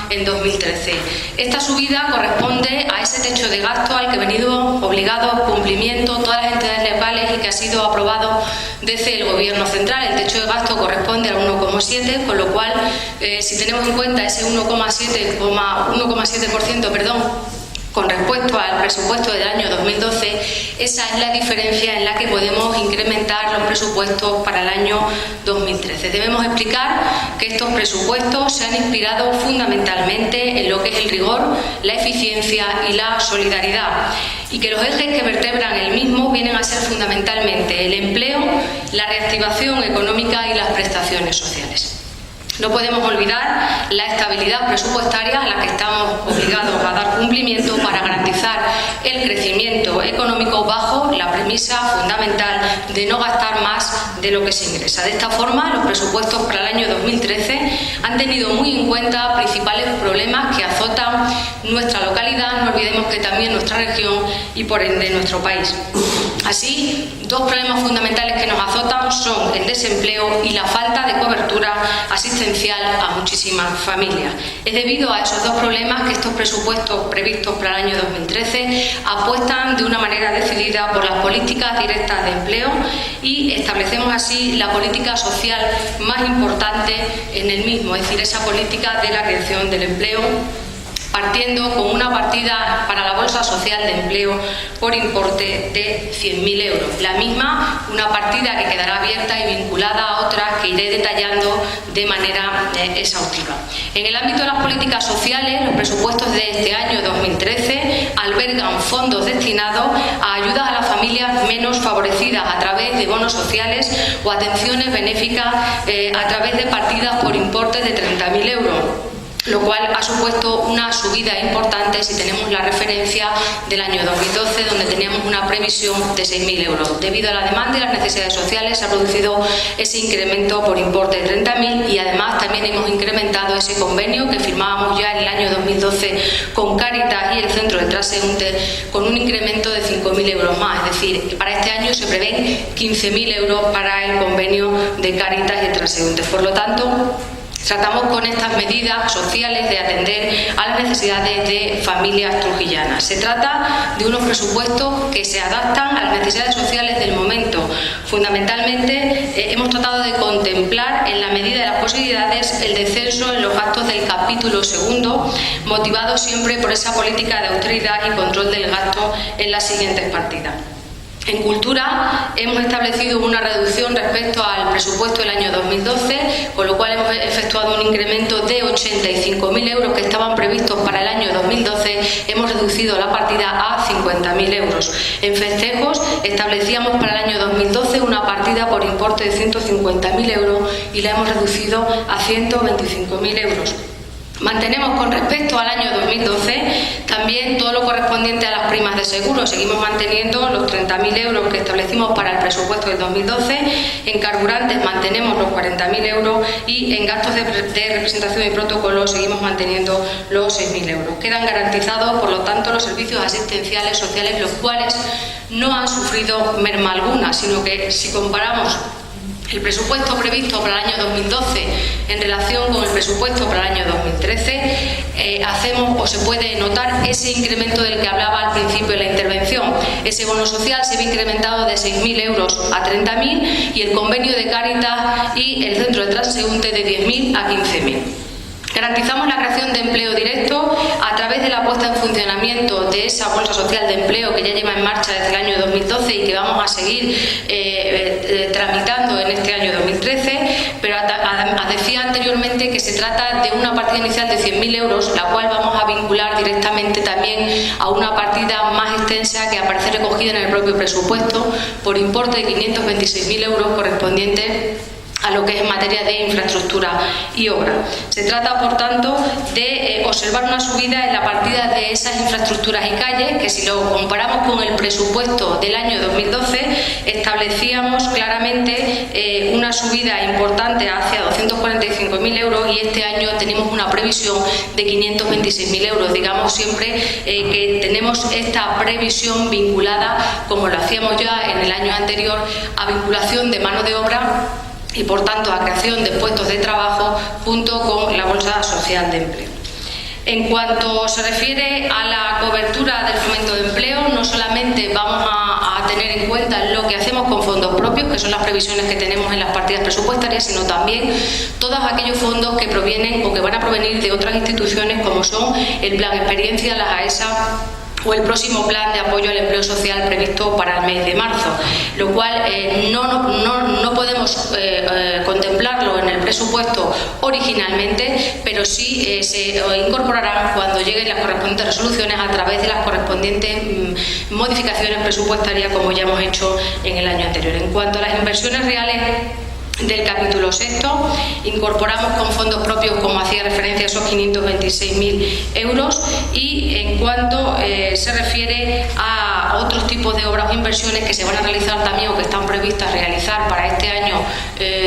en 2013. Esta subida corresponde a ese techo de gasto al que ha venido obligado a cumplimiento todas las entidades locales y que ha sido aprobado desde el Gobierno central. El techo de gasto corresponde al 1,7, con lo cual, si tenemos en cuenta ese 1,7%, con respecto al presupuesto del año 2012, esa es la diferencia en la que podemos incrementar los presupuestos para el año 2013. Debemos explicar que estos presupuestos se han inspirado fundamentalmente en lo que es el rigor, la eficiencia y la solidaridad, y que los ejes que vertebran el mismo vienen a ser fundamentalmente el empleo, la reactivación económica y las prestaciones sociales. No podemos olvidar la estabilidad presupuestaria a la que estamos obligados a dar cumplimiento para garantizar el crecimiento económico bajo la premisa fundamental de no gastar más de lo que se ingresa. De esta forma, los presupuestos para el año 2013 han tenido muy en cuenta principales problemas que azotan nuestra localidad, no olvidemos que también nuestra región y por ende nuestro país. Así, dos problemas fundamentales que nos azotan son el desempleo y la falta de cobertura asistencial a muchísimas familias. Es debido a esos dos problemas que estos presupuestos previstos para el año 2013 apuestan de una manera decidida por las políticas directas de empleo y establecemos así la política social más importante en el mismo, es decir, esa política de la creación del empleo, partiendo con una partida para la Bolsa Social de Empleo por importe de 100.000 euros. La misma, una partida que quedará abierta y vinculada a otras que iré detallando de manera exhaustiva. En el ámbito de las políticas sociales, los presupuestos de este año 2013 albergan fondos destinados a ayudas a las familias menos favorecidas a través de bonos sociales o atenciones benéficas a través de partidas por importe de 30.000 euros. Lo cual ha supuesto una subida importante si tenemos la referencia del año 2012, donde teníamos una previsión de 6.000 euros. Debido a la demanda y las necesidades sociales se ha producido ese incremento por importe de 30.000 y además también hemos incrementado ese convenio que firmábamos ya en el año 2012 con Cáritas y el Centro de Transeúnte con un incremento de 5.000 euros más. Es decir, para este año se prevén 15.000 euros para el convenio de Cáritas y el Transeúnte. Por lo tanto, tratamos con estas medidas sociales de atender a las necesidades de familias trujillanas. Se trata de unos presupuestos que se adaptan a las necesidades sociales del momento. Fundamentalmente, hemos tratado de contemplar, en la medida de las posibilidades, el descenso en los gastos del capítulo segundo, motivado siempre por esa política de austeridad y control del gasto en las siguientes partidas. En cultura hemos establecido una reducción respecto al presupuesto del año 2012, con lo cual hemos efectuado un incremento de 85.000 euros que estaban previstos para el año 2012, hemos reducido la partida a 50.000 euros. En festejos establecíamos para el año 2012 una partida por importe de 150.000 euros y la hemos reducido a 125.000 euros. Mantenemos con respecto al año 2012 también todo lo correspondiente a las primas de seguro. Seguimos manteniendo los 30.000 euros que establecimos para el presupuesto del 2012. En carburantes mantenemos los 40.000 euros y en gastos de representación y protocolo seguimos manteniendo los 6.000 euros. Quedan garantizados, por lo tanto, los servicios asistenciales sociales, los cuales no han sufrido merma alguna, sino que si comparamos el presupuesto previsto para el año 2012 en relación con el presupuesto para el año 2013, hacemos o se puede notar ese incremento del que hablaba al principio de la intervención. Ese bono social se ve incrementado de 6.000 euros a 30.000 y el convenio de Cáritas y el Centro de Transeúnte de 10.000 a 15.000. Garantizamos la creación de empleo directo a través de la puesta en funcionamiento de esa Bolsa Social de Empleo que ya lleva en marcha desde el año 2012 y que vamos a seguir tramitando en este año 2013, pero decía anteriormente que se trata de una partida inicial de 100.000 euros, la cual vamos a vincular directamente también a una partida más extensa que aparece recogida en el propio presupuesto por importe de 526.000 euros correspondiente a lo que es en materia de infraestructura y obra. Se trata, por tanto, de observar una subida en la partida de esas infraestructuras y calles, que si lo comparamos con el presupuesto del año 2012, establecíamos claramente una subida importante hacia 245.000 euros y este año tenemos una previsión de 526.000 euros. Digamos siempre que tenemos esta previsión vinculada, como lo hacíamos ya en el año anterior, a vinculación de mano de obra y por tanto a creación de puestos de trabajo junto con la Bolsa Social de Empleo. En cuanto se refiere a la cobertura del fomento de empleo, no solamente vamos a tener en cuenta lo que hacemos con fondos propios, que son las previsiones que tenemos en las partidas presupuestarias, sino también todos aquellos fondos que provienen o que van a provenir de otras instituciones, como son el Plan Experiencia, las AESA o el próximo plan de apoyo al empleo social previsto para el mes de marzo, lo cual no podemos contemplarlo en el presupuesto originalmente, pero sí se incorporarán cuando lleguen las correspondientes resoluciones a través de las correspondientes modificaciones presupuestarias, como ya hemos hecho en el año anterior. En cuanto a las inversiones reales del capítulo sexto, incorporamos con fondos propios, como hacía referencia, esos 526.000 euros, y en cuanto se refiere a otros tipos de obras o inversiones que se van a realizar también o que están previstas realizar para este año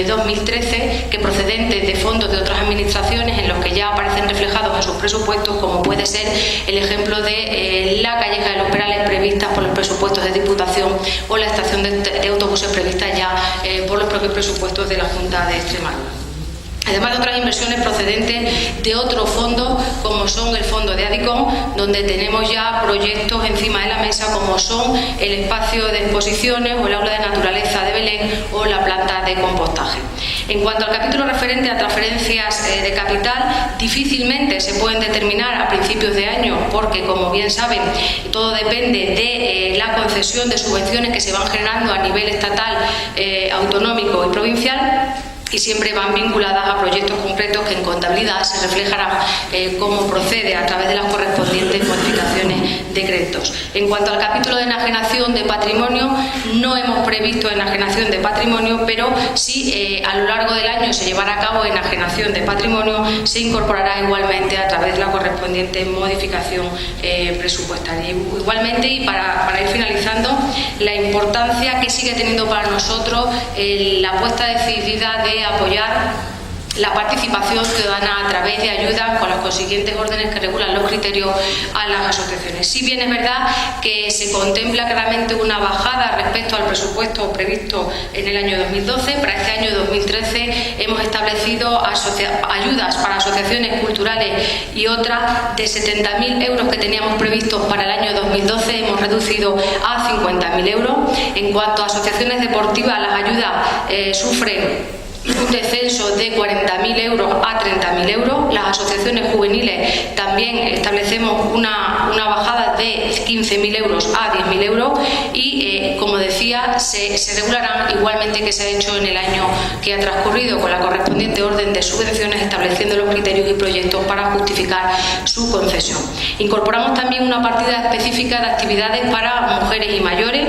2013, que procedentes de fondos de otras administraciones en los que ya aparecen reflejados en sus presupuestos, como puede ser el ejemplo de la Calleja de los Perales previstas por los presupuestos de Diputación o la estación de autobuses prevista ya por los propios presupuestos de la Junta de Extremadura. Además de otras inversiones procedentes de otros fondos, como son el fondo de ADICOM, donde tenemos ya proyectos encima de la mesa, como son el espacio de exposiciones o el aula de naturaleza de Belén o la planta de compostaje. En cuanto al capítulo referente a transferencias de capital, difícilmente se pueden determinar a principios de año, porque, como bien saben, todo depende de la concesión de subvenciones que se van generando a nivel estatal, autonómico y provincial, y siempre van vinculadas a proyectos concretos que en contabilidad se reflejarán cómo procede a través de las correspondientes modificaciones de créditos. En cuanto al capítulo de enajenación de patrimonio, no hemos previsto enajenación de patrimonio, pero sí a lo largo del año se llevará a cabo enajenación de patrimonio, se incorporará igualmente a través de la correspondiente modificación presupuestaria. Igualmente, y para ir finalizando, la importancia que sigue teniendo para nosotros la apuesta decidida de apoyar la participación ciudadana a través de ayudas con las consiguientes órdenes que regulan los criterios a las asociaciones. Si bien es verdad que se contempla claramente una bajada respecto al presupuesto previsto en el año 2012, para este año 2013 hemos establecido ayudas para asociaciones culturales y otras de 70.000 euros que teníamos previstos para el año 2012, hemos reducido a 50.000 euros. En cuanto a asociaciones deportivas, las ayudas sufren un descenso de 40.000 euros a 30.000 euros. Las asociaciones juveniles también establecemos una bajada de 15.000 euros a 10.000 euros y, como decía, se regularán igualmente que se ha hecho en el año que ha transcurrido, con la correspondiente orden de subvenciones, estableciendo los criterios y proyectos para justificar su concesión. Incorporamos también una partida específica de actividades para mujeres y mayores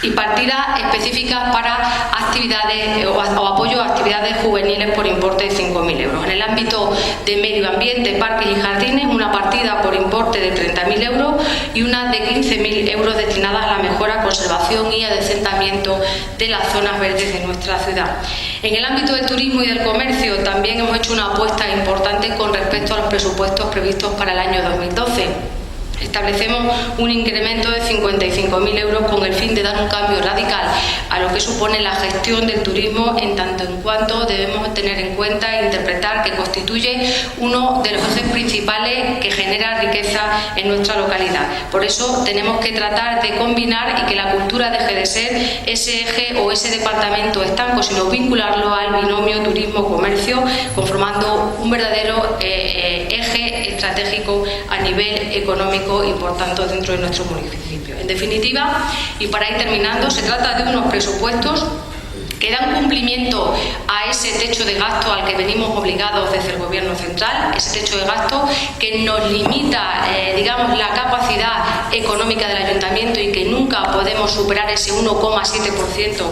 y partidas específicas para actividades o apoyo a actividades juveniles por importe de 5.000 euros. En el ámbito de medio ambiente, parques y jardines, una partida por importe de 30.000 euros y una de 15.000 euros destinadas a la mejora, conservación y adecentamiento de las zonas verdes de nuestra ciudad. En el ámbito del turismo y del comercio también hemos hecho una apuesta importante con respecto a los presupuestos previstos para el año 2012. Establecemos un incremento de 55.000 euros con el fin de dar un cambio radical a lo que supone la gestión del turismo, en tanto en cuanto debemos tener en cuenta e interpretar que constituye uno de los ejes principales que genera riqueza en nuestra localidad. Por eso tenemos que tratar de combinar y que la cultura deje de ser ese eje o ese departamento estanco, sino vincularlo al binomio turismo-comercio, conformando un verdadero eje estratégico a nivel económico y, por tanto, dentro de nuestro municipio. En definitiva, y para ir terminando, se trata de unos presupuestos que dan cumplimiento a ese techo de gasto al que venimos obligados desde el Gobierno central, ese techo de gasto que nos limita, la capacidad económica del Ayuntamiento y que nunca podemos superar ese 1,7%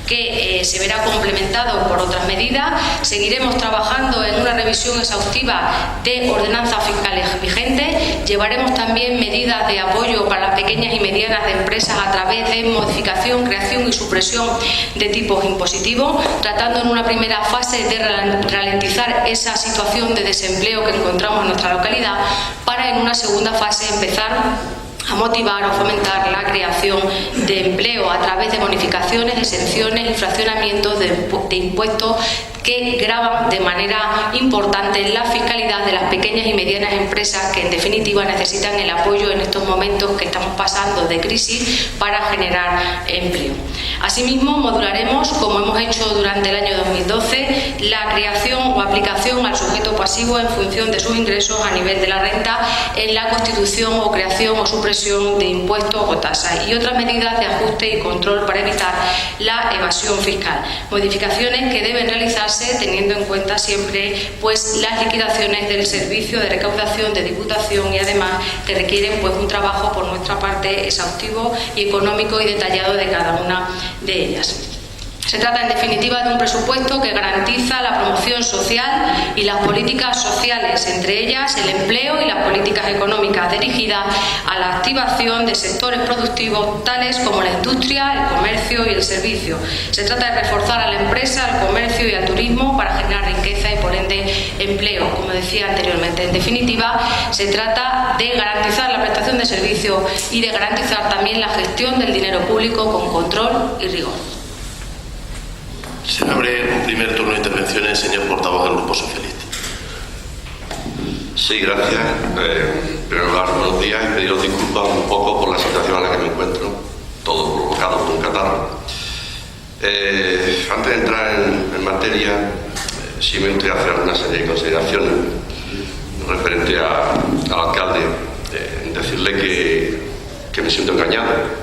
que se verá complementado por otras medidas. Seguiremos trabajando en una revisión exhaustiva de ordenanzas fiscales vigentes. Llevaremos también medidas de apoyo para las pequeñas y medianas empresas a través de modificación, creación y supresión de tipos impositivos, tratando en una primera fase de ralentizar esa situación de desempleo que encontramos en nuestra localidad, para en una segunda fase empezar a motivar o fomentar la creación de empleo a través de bonificaciones, exenciones y fraccionamientos de impuestos que gravan de manera importante la fiscalidad de las pequeñas y medianas empresas que en definitiva necesitan el apoyo en estos momentos que estamos pasando de crisis para generar empleo. Asimismo, modularemos, como hemos hecho durante el año 2012, la creación o aplicación al sujeto pasivo en función de sus ingresos a nivel de la renta en la constitución o creación o supresión de impuestos o tasas y otras medidas de ajuste y control para evitar la evasión fiscal. Modificaciones que deben realizarse teniendo en cuenta siempre pues las liquidaciones del servicio de recaudación de Diputación y además que requieren pues un trabajo por nuestra parte exhaustivo y económico y detallado de cada una de ellas. Se trata en definitiva de un presupuesto que garantiza la promoción social y las políticas sociales, entre ellas el empleo y las políticas económicas dirigidas a la activación de sectores productivos tales como la industria, el comercio y el servicio. Se trata de reforzar a la empresa, al comercio y al turismo para generar riqueza y por ende empleo, como decía anteriormente. En definitiva, se trata de garantizar la prestación de servicios y de garantizar también la gestión del dinero público con control y rigor. Se abre un primer turno de intervenciones, señor portavoz del Grupo Socialista. Sí, gracias. En primer lugar, buenos días y pediros disculpas un poco por la situación en la que me encuentro, todo provocado por un catarro. Antes de entrar en materia, sí me gustaría hacer una serie de consideraciones referente al alcalde, decirle que me siento engañado.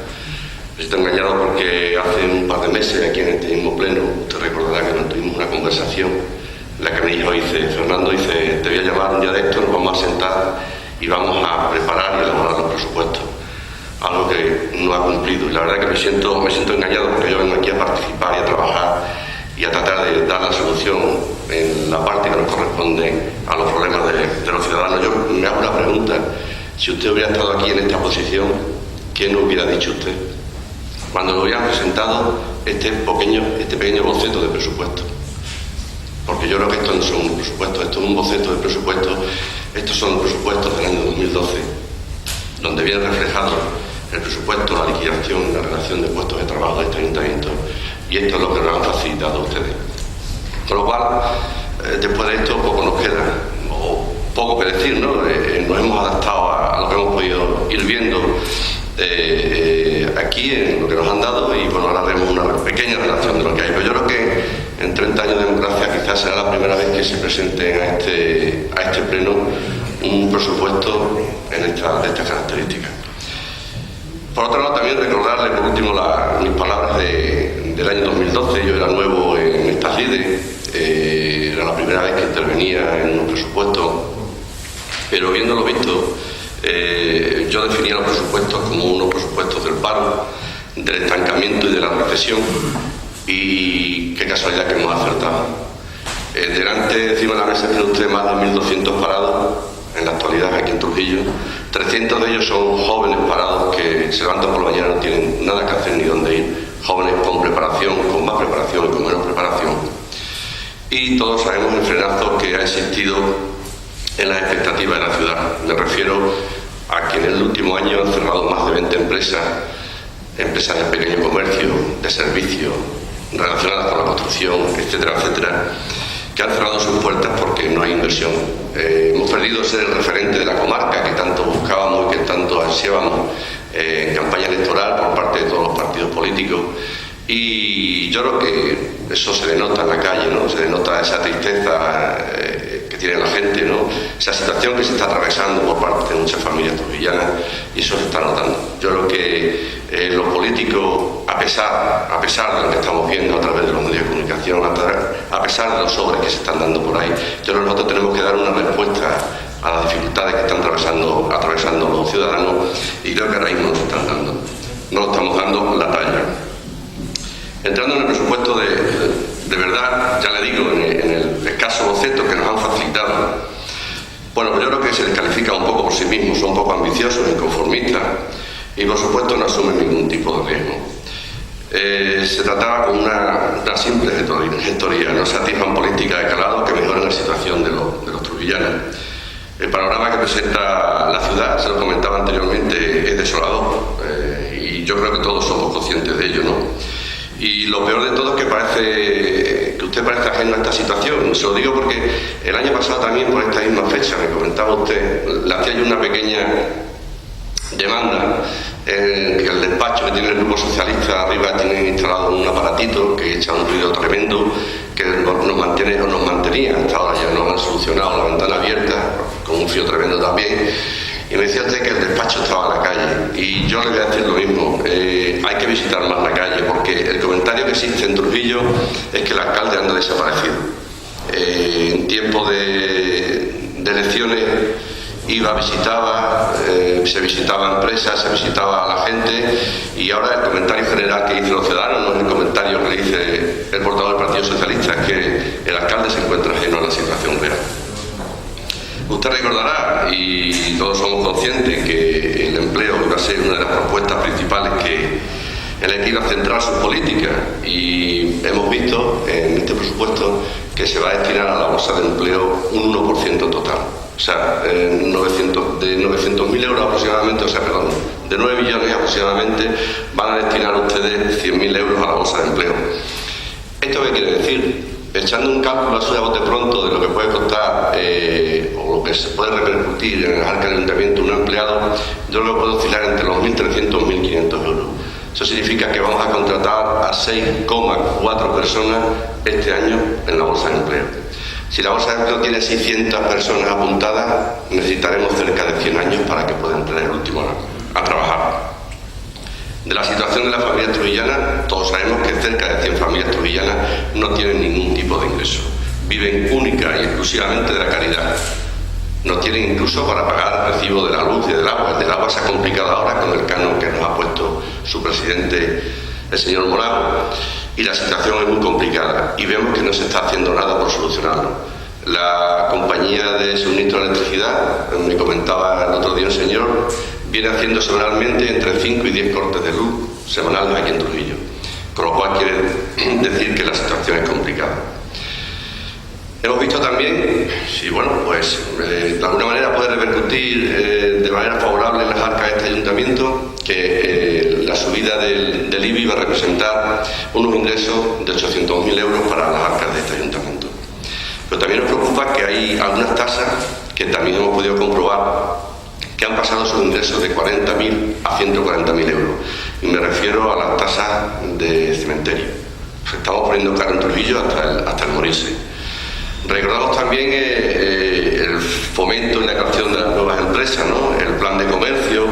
Me siento engañado porque hace un par de meses aquí en este mismo pleno, usted recordará que nos tuvimos una conversación en la que me dijo, Fernando, te voy a llamar un día de esto, nos vamos a sentar y vamos a preparar y elaborar los presupuestos. Algo que no ha cumplido y la verdad que me siento engañado porque yo vengo aquí a participar y a trabajar y a tratar de dar la solución en la parte que nos corresponde a los problemas de los ciudadanos. Yo me hago una pregunta, si usted hubiera estado aquí en esta posición, ¿qué nos hubiera dicho usted? Cuando lo hubieran presentado este pequeño boceto de presupuesto. Porque yo creo que esto no son un presupuesto, esto es un boceto de presupuesto. Estos son los presupuestos del año 2012, donde viene reflejado el presupuesto, la liquidación, la relación de puestos de trabajo de este ayuntamiento. Y esto es lo que nos han facilitado a ustedes. Con lo cual, después de esto, poco nos queda, o poco que decir, ¿no? Nos hemos adaptado a lo que hemos podido ir viendo aquí en lo que nos han dado y bueno, ahora haremos una pequeña relación de lo que hay. Pero yo creo que en 30 años de democracia quizás será la primera vez que se presente a este pleno un presupuesto de estas características. Por otro lado, también recordarle por último mis palabras del año 2012. Yo era nuevo en estas lides, era la primera vez que intervenía en un presupuesto, pero viéndolo visto, yo definía los presupuestos como unos presupuestos del paro, del estancamiento y de la recesión, y qué casualidad que hemos acertado. Delante, encima de la mesa, tiene usted más de 1.200 parados en la actualidad aquí en Trujillo. 300 de ellos son jóvenes parados que se levantan por la mañana, no tienen nada que hacer ni dónde ir, jóvenes con preparación, con más preparación y con menos preparación. Y todos sabemos el frenazo que ha existido en las expectativas de la ciudad. Me refiero a que en el último año han cerrado más de 20 empresas de pequeño comercio, de servicios, relacionadas con la construcción, etcétera, etcétera, que han cerrado sus puertas porque no hay inversión. Hemos perdido ser el referente de la comarca que tanto buscábamos y que tanto ansiábamos en campaña electoral por parte de todos los partidos políticos. Y yo creo que eso se denota en la calle, ¿no? Se denota esa tristeza que tiene la gente, ¿no? Esa situación que se está atravesando por parte de muchas familias trujillanas, y eso se está notando. Yo creo que los políticos, a pesar de lo que estamos viendo a través de los medios de comunicación, a pesar de los sobres que se están dando por ahí, yo creo que nosotros tenemos que dar una respuesta a las dificultades que están atravesando los ciudadanos, y creo que ahora mismo nos están dando. No estamos dando la talla. Entrando en el presupuesto de verdad, ya le digo, en el escaso boceto que nos han facilitado, bueno, yo creo que se les califica un poco por sí mismos, son un poco ambiciosos, inconformistas, y por supuesto no asumen ningún tipo de riesgo. Se trataba con una simple gestoría, no se atisban políticas de calado que mejoren la situación de los trujillanos. El panorama que presenta la ciudad, se lo comentaba anteriormente, es desolador, y yo creo que todos somos conscientes de ello, ¿no? Y lo peor de todo es que usted parece ajeno a esta situación. Se lo digo porque el año pasado también, por esta misma fecha, me comentaba usted, le hacía yo una pequeña demanda en que el despacho que tiene el Grupo Socialista arriba tiene instalado un aparatito que echa un ruido tremendo que nos mantenía hasta ahora. Ya no han solucionado la ventana abierta con un frío tremendo también, y me decía usted que el despacho estaba en la calle, y yo le voy a decir lo mismo. Hay que visitar más la calle, porque el comentario que existe en Trujillo es que el alcalde anda desaparecido. En tiempo de elecciones visitaba, se visitaba empresas, se visitaba a la gente, y ahora el comentario general que dicen los ciudadanos, no es el comentario que le dice el portavoz del Partido Socialista, es que el alcalde se encuentra ajeno a la situación real. Usted recordará, y todos somos conscientes, que el empleo iba a ser una de las propuestas principales en la que iba a centrar sus políticas, y hemos visto en este presupuesto que se va a destinar a la bolsa de empleo un 1% total. O sea, de 900.000 euros aproximadamente, de 9 millones aproximadamente, van a destinar ustedes 100.000 euros a la bolsa de empleo. ¿Esto qué quiere decir? Echando un cálculo así a bote pronto de lo que puede costar o lo que se puede repercutir en el arca del ayuntamiento un empleado, yo lo puedo oscilar entre los 1.300 y 1.500 euros. Eso significa que vamos a contratar a 6,4 personas este año en la bolsa de empleo. Si la bolsa de empleo tiene 600 personas apuntadas, necesitaremos cerca de 100 años para que puedan entrar el último a trabajar. De la situación de las familias trujillanas, todos sabemos que cerca de 100 familias trujillanas no tienen ningún tipo de ingreso. Viven única y exclusivamente de la caridad. No tienen incluso para pagar el recibo de la luz y del agua. El del agua se ha complicado ahora con el canon que nos ha puesto su presidente, el señor Morago. Y la situación es muy complicada y vemos que no se está haciendo nada por solucionarlo. La compañía de suministro de electricidad, me comentaba el otro día un señor, viene haciendo semanalmente entre 5 y 10 cortes de luz semanales aquí en Trujillo, con lo cual quiere decir que la situación es complicada. Hemos visto también, si de alguna manera puede repercutir de manera favorable en las arcas de este ayuntamiento, que la subida del IBI va a representar unos ingresos de 800.000 euros para las arcas de este ayuntamiento. Pero también nos preocupa que hay algunas tasas que también hemos podido comprobar que han pasado sus ingresos de 40.000 a 140.000 euros. Y me refiero a las tasas de cementerio. Nos estamos poniendo caro en Trujillo hasta el morirse. Recordamos también el fomento y la creación de las nuevas empresas, ¿no? El plan de comercio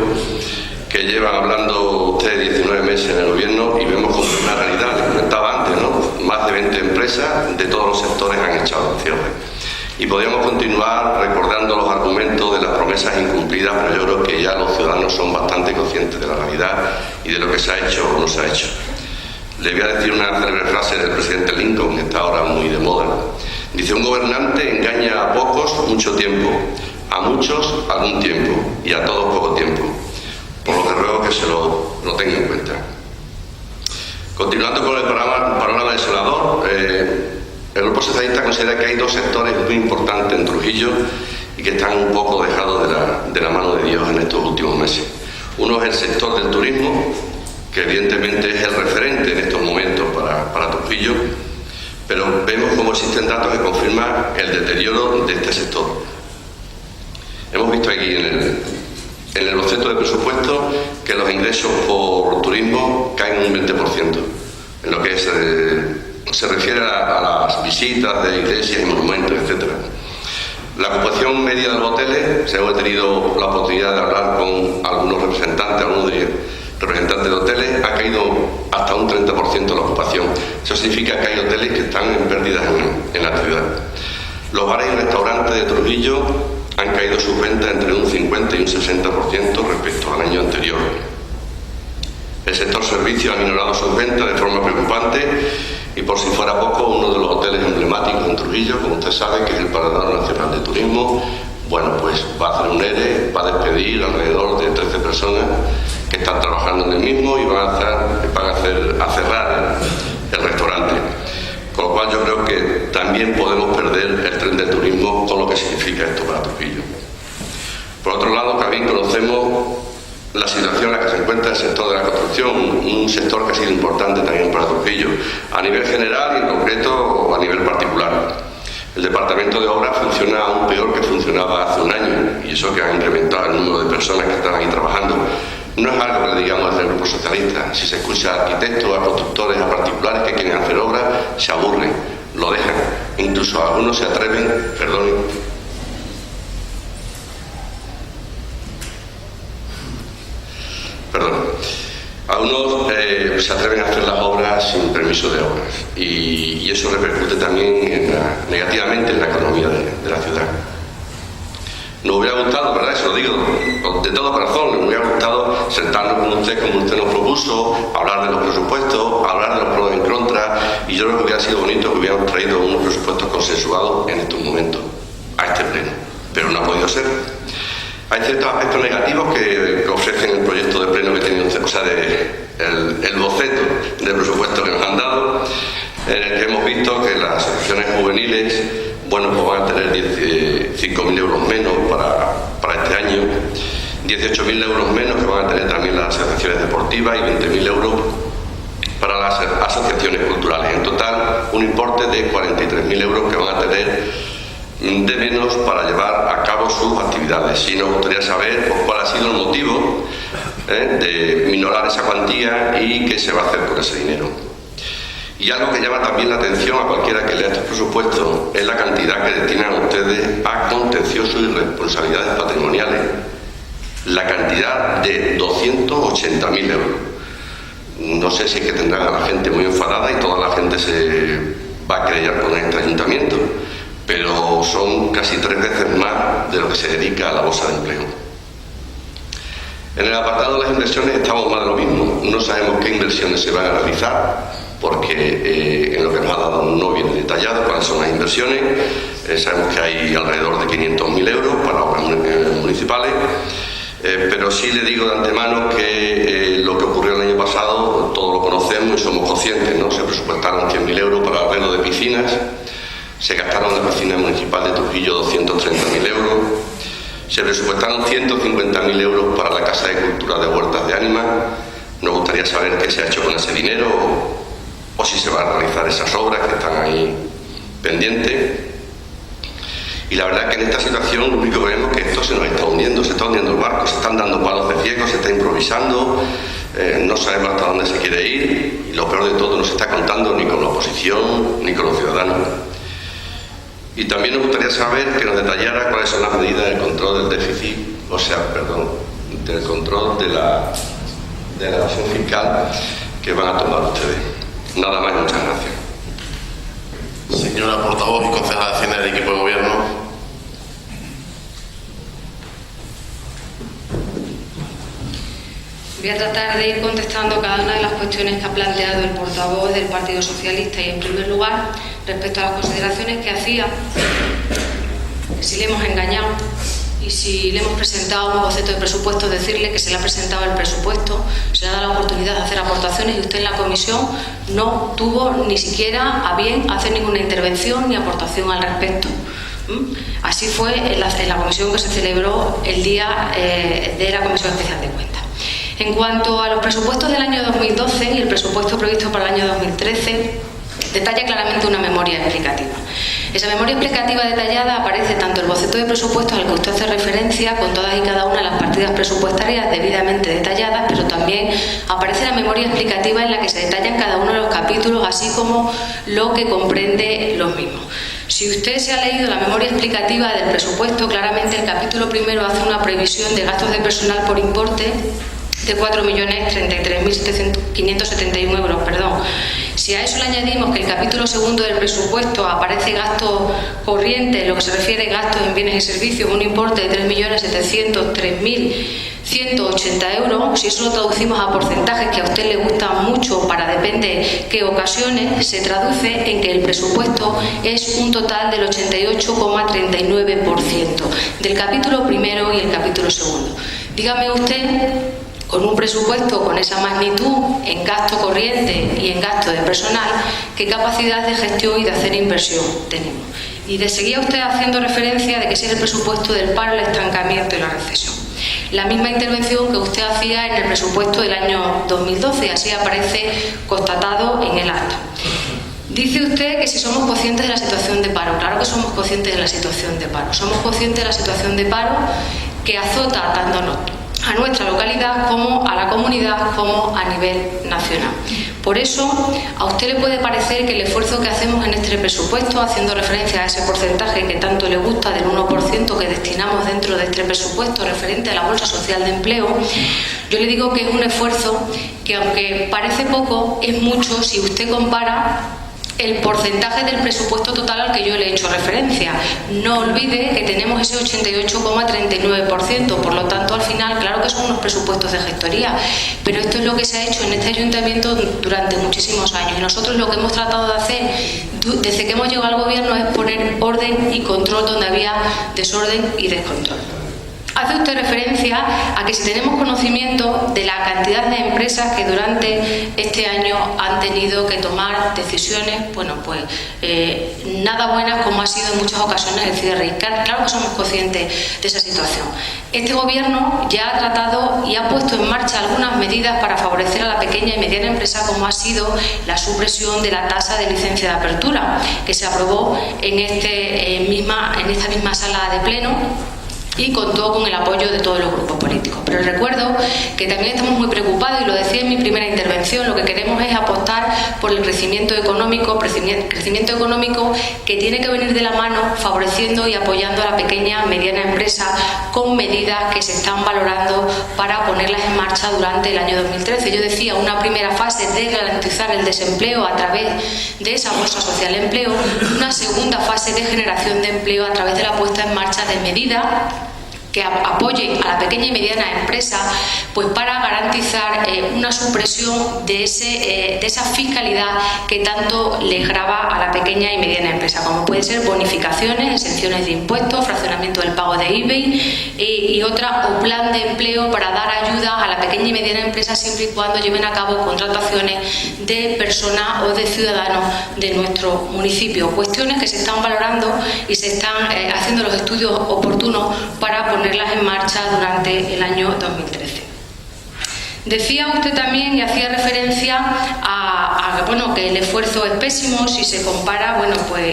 que llevan hablando ustedes 19 meses en el gobierno, y vemos como una realidad. Les comentaba antes, ¿no? Más de 20 empresas de todos los sectores han echado al cierre. Y podríamos continuar recordando los argumentos de las promesas incumplidas, pero yo creo que ya los ciudadanos son bastante conscientes de la realidad y de lo que se ha hecho o no se ha hecho. Le voy a decir una célebre frase del presidente Lincoln, que está ahora muy de moda. Dice: un gobernante engaña a pocos mucho tiempo, a muchos algún tiempo y a todos poco tiempo. Por lo que ruego que se lo tenga en cuenta. Continuando con el panorama desolador, el Grupo Socialista considera que hay dos sectores muy importantes en Trujillo y que están un poco dejados de la mano de Dios en estos últimos meses. Uno es el sector del turismo, que evidentemente es el referente en estos momentos para Trujillo, pero vemos cómo existen datos que confirman el deterioro de este sector. Hemos visto aquí en el boceto de presupuesto que los ingresos por turismo caen un 20%, en lo que se refiere a las visitas de iglesias y monumentos, etc. La ocupación media de los hoteles, se ha tenido la oportunidad de hablar con algunos representantes de hoteles, ha caído hasta un 30% la ocupación. Eso significa que hay hoteles que están en pérdidas en la ciudad. Los bares y restaurantes de Trujillo han caído sus ventas entre un 50 y un 60% respecto al año anterior. El sector servicios ha minorado sus ventas de forma preocupante, y por si fuera poco, uno de los hoteles emblemáticos en Trujillo, como usted sabe, que es el Parador Nacional de Turismo, pues va a hacer un ERE, va a despedir alrededor de 13 personas que están trabajando en el mismo, y van a cerrar el restaurante. Con lo cual yo creo que también podemos perder el tren del turismo con lo que significa esto para Trujillo. Por otro lado, también conocemos la situación en la que se encuentra el sector de la construcción, un sector que ha sido importante también para Trujillo, a nivel general y en concreto a nivel particular. El departamento de obras funciona aún peor que funcionaba hace un año, y eso que ha incrementado el número de personas que están aquí trabajando. No es algo que le digamos desde el Grupo Socialista. Si se escucha a arquitectos, a constructores, a particulares que quieren hacer obras, se aburren, lo dejan. Incluso algunos se atreven, algunos se atreven a hacer las obras sin permiso de obras, y eso repercute también negativamente en la economía de la ciudad. Nos hubiera gustado, ¿verdad? Eso lo digo de todo corazón, nos hubiera gustado sentarnos con usted como usted nos propuso, hablar de los presupuestos, hablar de los pros y contras, y yo creo que hubiera sido bonito que hubiéramos traído unos presupuestos consensuados en estos momentos a este pleno, pero no ha podido ser. Hay ciertos aspectos negativos que ofrecen el proyecto de pleno que tiene usted, o sea, el boceto de presupuesto que nos han dado, en el que hemos visto que las asociaciones juveniles, bueno, pues van a tener 5.000 euros menos para este año, 18.000 euros menos que van a tener también las asociaciones deportivas y 20.000 euros para las asociaciones culturales. En total, un importe de 43.000 euros que van a tener de menos para llevar a cabo sus actividades. Y nos gustaría saber cuál ha sido el motivo de minorar esa cuantía y qué se va a hacer con ese dinero. Y algo que llama también la atención a cualquiera que lea estos presupuestos es la cantidad que destinan ustedes a contencioso y responsabilidades patrimoniales. La cantidad de 280.000 euros. No sé si es que tendrán a la gente muy enfadada y toda la gente se va a querellar con este ayuntamiento, pero son casi 3 veces más de lo que se dedica a la bolsa de empleo. En el apartado de las inversiones estamos más de lo mismo. No sabemos qué inversiones se van a realizar, porque en lo que nos ha dado no viene detallado cuáles son las inversiones. Sabemos que hay alrededor de 500.000 euros para obras municipales, pero sí le digo de antemano que lo que ocurrió el año pasado todos lo conocemos y somos conscientes, ¿no? Se presupuestaron 100.000 euros para arreglo de piscinas. Se gastaron en la piscina municipal de Trujillo 230.000 euros. Se presupuestaron 150.000 euros para la Casa de Cultura de Huertas de Ánimas. Nos gustaría saber qué se ha hecho con ese dinero o si se van a realizar esas obras que están ahí pendientes. Y la verdad es que en esta situación lo único que vemos es que esto se nos está hundiendo, se está hundiendo el barco, se están dando palos de ciego, se está improvisando, no sabemos hasta dónde se quiere ir, y lo peor de todo no se está contando ni con la oposición ni con los ciudadanos. Y también nos gustaría saber que nos detallara cuáles son las medidas del control del déficit, del control de la evasión fiscal que van a tomar ustedes. Nada más, muchas gracias. Señora portavoz y concejala de Hacienda del equipo de gobierno. Voy a tratar de ir contestando cada una de las cuestiones que ha planteado el portavoz del Partido Socialista, y en primer lugar, respecto a las consideraciones que hacía, si le hemos engañado y si le hemos presentado un boceto de presupuesto, decirle que se le ha presentado el presupuesto, se le ha dado la oportunidad de hacer aportaciones y usted en la comisión no tuvo ni siquiera a bien hacer ninguna intervención ni aportación al respecto. Así fue en la comisión que se celebró el día de la Comisión Especial de Cuentas. En cuanto a los presupuestos del año 2012 y el presupuesto previsto para el año 2013, detalla claramente una memoria explicativa. Esa memoria explicativa detallada aparece tanto el boceto de presupuestos al que usted hace referencia, con todas y cada una de las partidas presupuestarias debidamente detalladas, pero también aparece la memoria explicativa en la que se detallan cada uno de los capítulos, así como lo que comprende los mismos. Si usted se ha leído la memoria explicativa del presupuesto, claramente el capítulo primero hace una previsión de gastos de personal por importe de 4.033.571 euros, Si a eso le añadimos que el capítulo segundo del presupuesto aparece gasto corriente, en lo que se refiere a gastos en bienes y servicios, un importe de 3.703.180 euros, si eso lo traducimos a porcentajes que a usted le gustan mucho para depende qué ocasiones, se traduce en que el presupuesto es un total del 88,39% del capítulo primero y el capítulo segundo. Dígame usted con un presupuesto con esa magnitud en gasto corriente y en gasto de personal, qué capacidad de gestión y de hacer inversión tenemos. Y de seguir usted haciendo referencia de que ese es el presupuesto del paro, el estancamiento y la recesión. La misma intervención que usted hacía en el presupuesto del año 2012, así aparece constatado en el acta. Dice usted que si somos conscientes de la situación de paro. Claro que somos conscientes de la situación de paro. Somos conscientes de la situación de paro que azota tanto a nuestra localidad como a la comunidad como a nivel nacional. Por eso, a usted le puede parecer que el esfuerzo que hacemos en este presupuesto, haciendo referencia a ese porcentaje que tanto le gusta del 1% que destinamos dentro de este presupuesto referente a la Bolsa Social de Empleo, yo le digo que es un esfuerzo que, aunque parece poco, es mucho si usted compara el porcentaje del presupuesto total al que yo le he hecho referencia. No olvide que tenemos ese 88,39%, por lo tanto, al final, claro que son unos presupuestos de gestoría, pero esto es lo que se ha hecho en este ayuntamiento durante muchísimos años. Y nosotros lo que hemos tratado de hacer desde que hemos llegado al gobierno es poner orden y control donde había desorden y descontrol. Hace usted referencia a que si tenemos conocimiento de la cantidad de empresas que durante este año han tenido que tomar decisiones, bueno, pues nada buenas, como ha sido en muchas ocasiones el cierre. Y claro que somos conscientes de esa situación. Este gobierno ya ha tratado y ha puesto en marcha algunas medidas para favorecer a la pequeña y mediana empresa, como ha sido la supresión de la tasa de licencia de apertura, que se aprobó en esta misma sala de pleno, y contó con el apoyo de todos los grupos políticos. Pero recuerdo que también estamos muy preocupados, y lo decía en mi primera intervención, lo que queremos es apostar por el crecimiento económico que tiene que venir de la mano favoreciendo y apoyando a la pequeña mediana empresa con medidas que se están valorando para ponerlas en marcha durante el año 2013. Yo decía, una primera fase de garantizar el desempleo a través de esa Bolsa Social de Empleo, una segunda fase de generación de empleo a través de la puesta en marcha de medidas que apoyen a la pequeña y mediana empresa, pues para garantizar una supresión de esa fiscalidad que tanto les grava a la pequeña y mediana empresa, como puede ser bonificaciones, exenciones de impuestos, fraccionamiento del pago de IBI o plan de empleo para dar ayuda a la pequeña y mediana empresa siempre y cuando lleven a cabo contrataciones de personas o de ciudadanos de nuestro municipio. Cuestiones que se están valorando y se están haciendo los estudios oportunos para ponerlas en marcha durante el año 2013. Decía usted también y hacía referencia a que el esfuerzo es pésimo si se compara,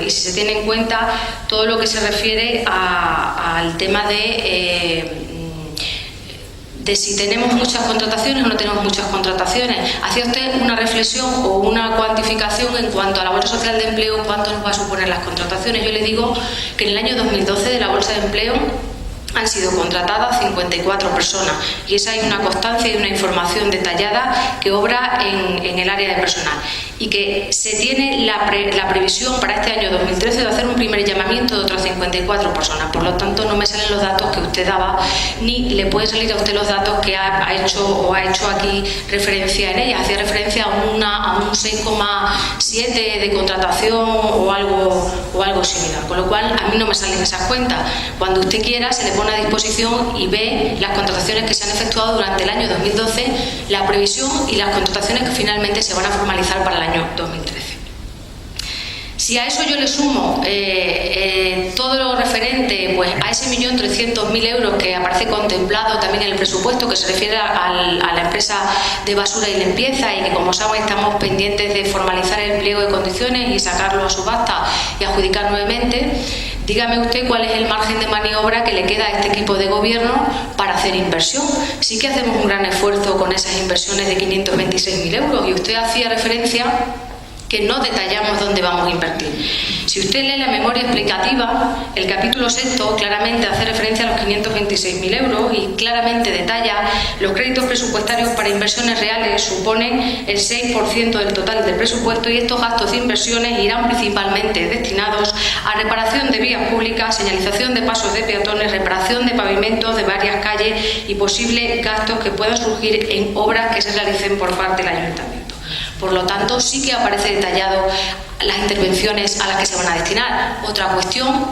y si se tiene en cuenta todo lo que se refiere al tema de si tenemos muchas contrataciones o no tenemos muchas contrataciones. ¿Hacía usted una reflexión o una cuantificación en cuanto a la Bolsa Social de Empleo, cuánto nos va a suponer las contrataciones? Yo le digo que en el año 2012 de la Bolsa de Empleo han sido contratadas 54 personas, y esa hay una constancia y una información detallada que obra en el área de personal, y que se tiene la previsión para este año 2013 de hacer un primer llamamiento de otras 54 personas. Por lo tanto, no me salen los datos que usted daba, ni le pueden salir a usted los datos que ha hecho aquí referencia en ella. Hacía referencia a un 6,7 de contratación o algo similar, con lo cual a mí no me salen esas cuentas. Cuando usted quiera, se le pone a disposición y ve las contrataciones que se han efectuado durante el año 2012, la previsión y las contrataciones que finalmente se van a formalizar para el año 2013. Si a eso yo le sumo todo lo referente a ese 1.300.000 euros que aparece contemplado también en el presupuesto, que se refiere a la empresa de basura y limpieza, y que, como saben, estamos pendientes de formalizar el pliego de condiciones y sacarlo a subasta y adjudicar nuevamente, dígame usted cuál es el margen de maniobra que le queda a este equipo de gobierno para hacer inversión. Sí que hacemos un gran esfuerzo con esas inversiones de 526.000 euros, y usted hacía referencia que no detallamos dónde vamos a invertir. Si usted lee la memoria explicativa, el capítulo 6 claramente hace referencia a los 526.000 euros y claramente detalla los créditos presupuestarios para inversiones reales, suponen el 6% del total del presupuesto, y estos gastos de inversiones irán principalmente destinados a reparación de vías públicas, señalización de pasos de peatones, reparación de pavimentos de varias calles y posibles gastos que puedan surgir en obras que se realicen por parte del ayuntamiento. Por lo tanto, sí que aparece detallado las intervenciones a las que se van a destinar. Otra cuestión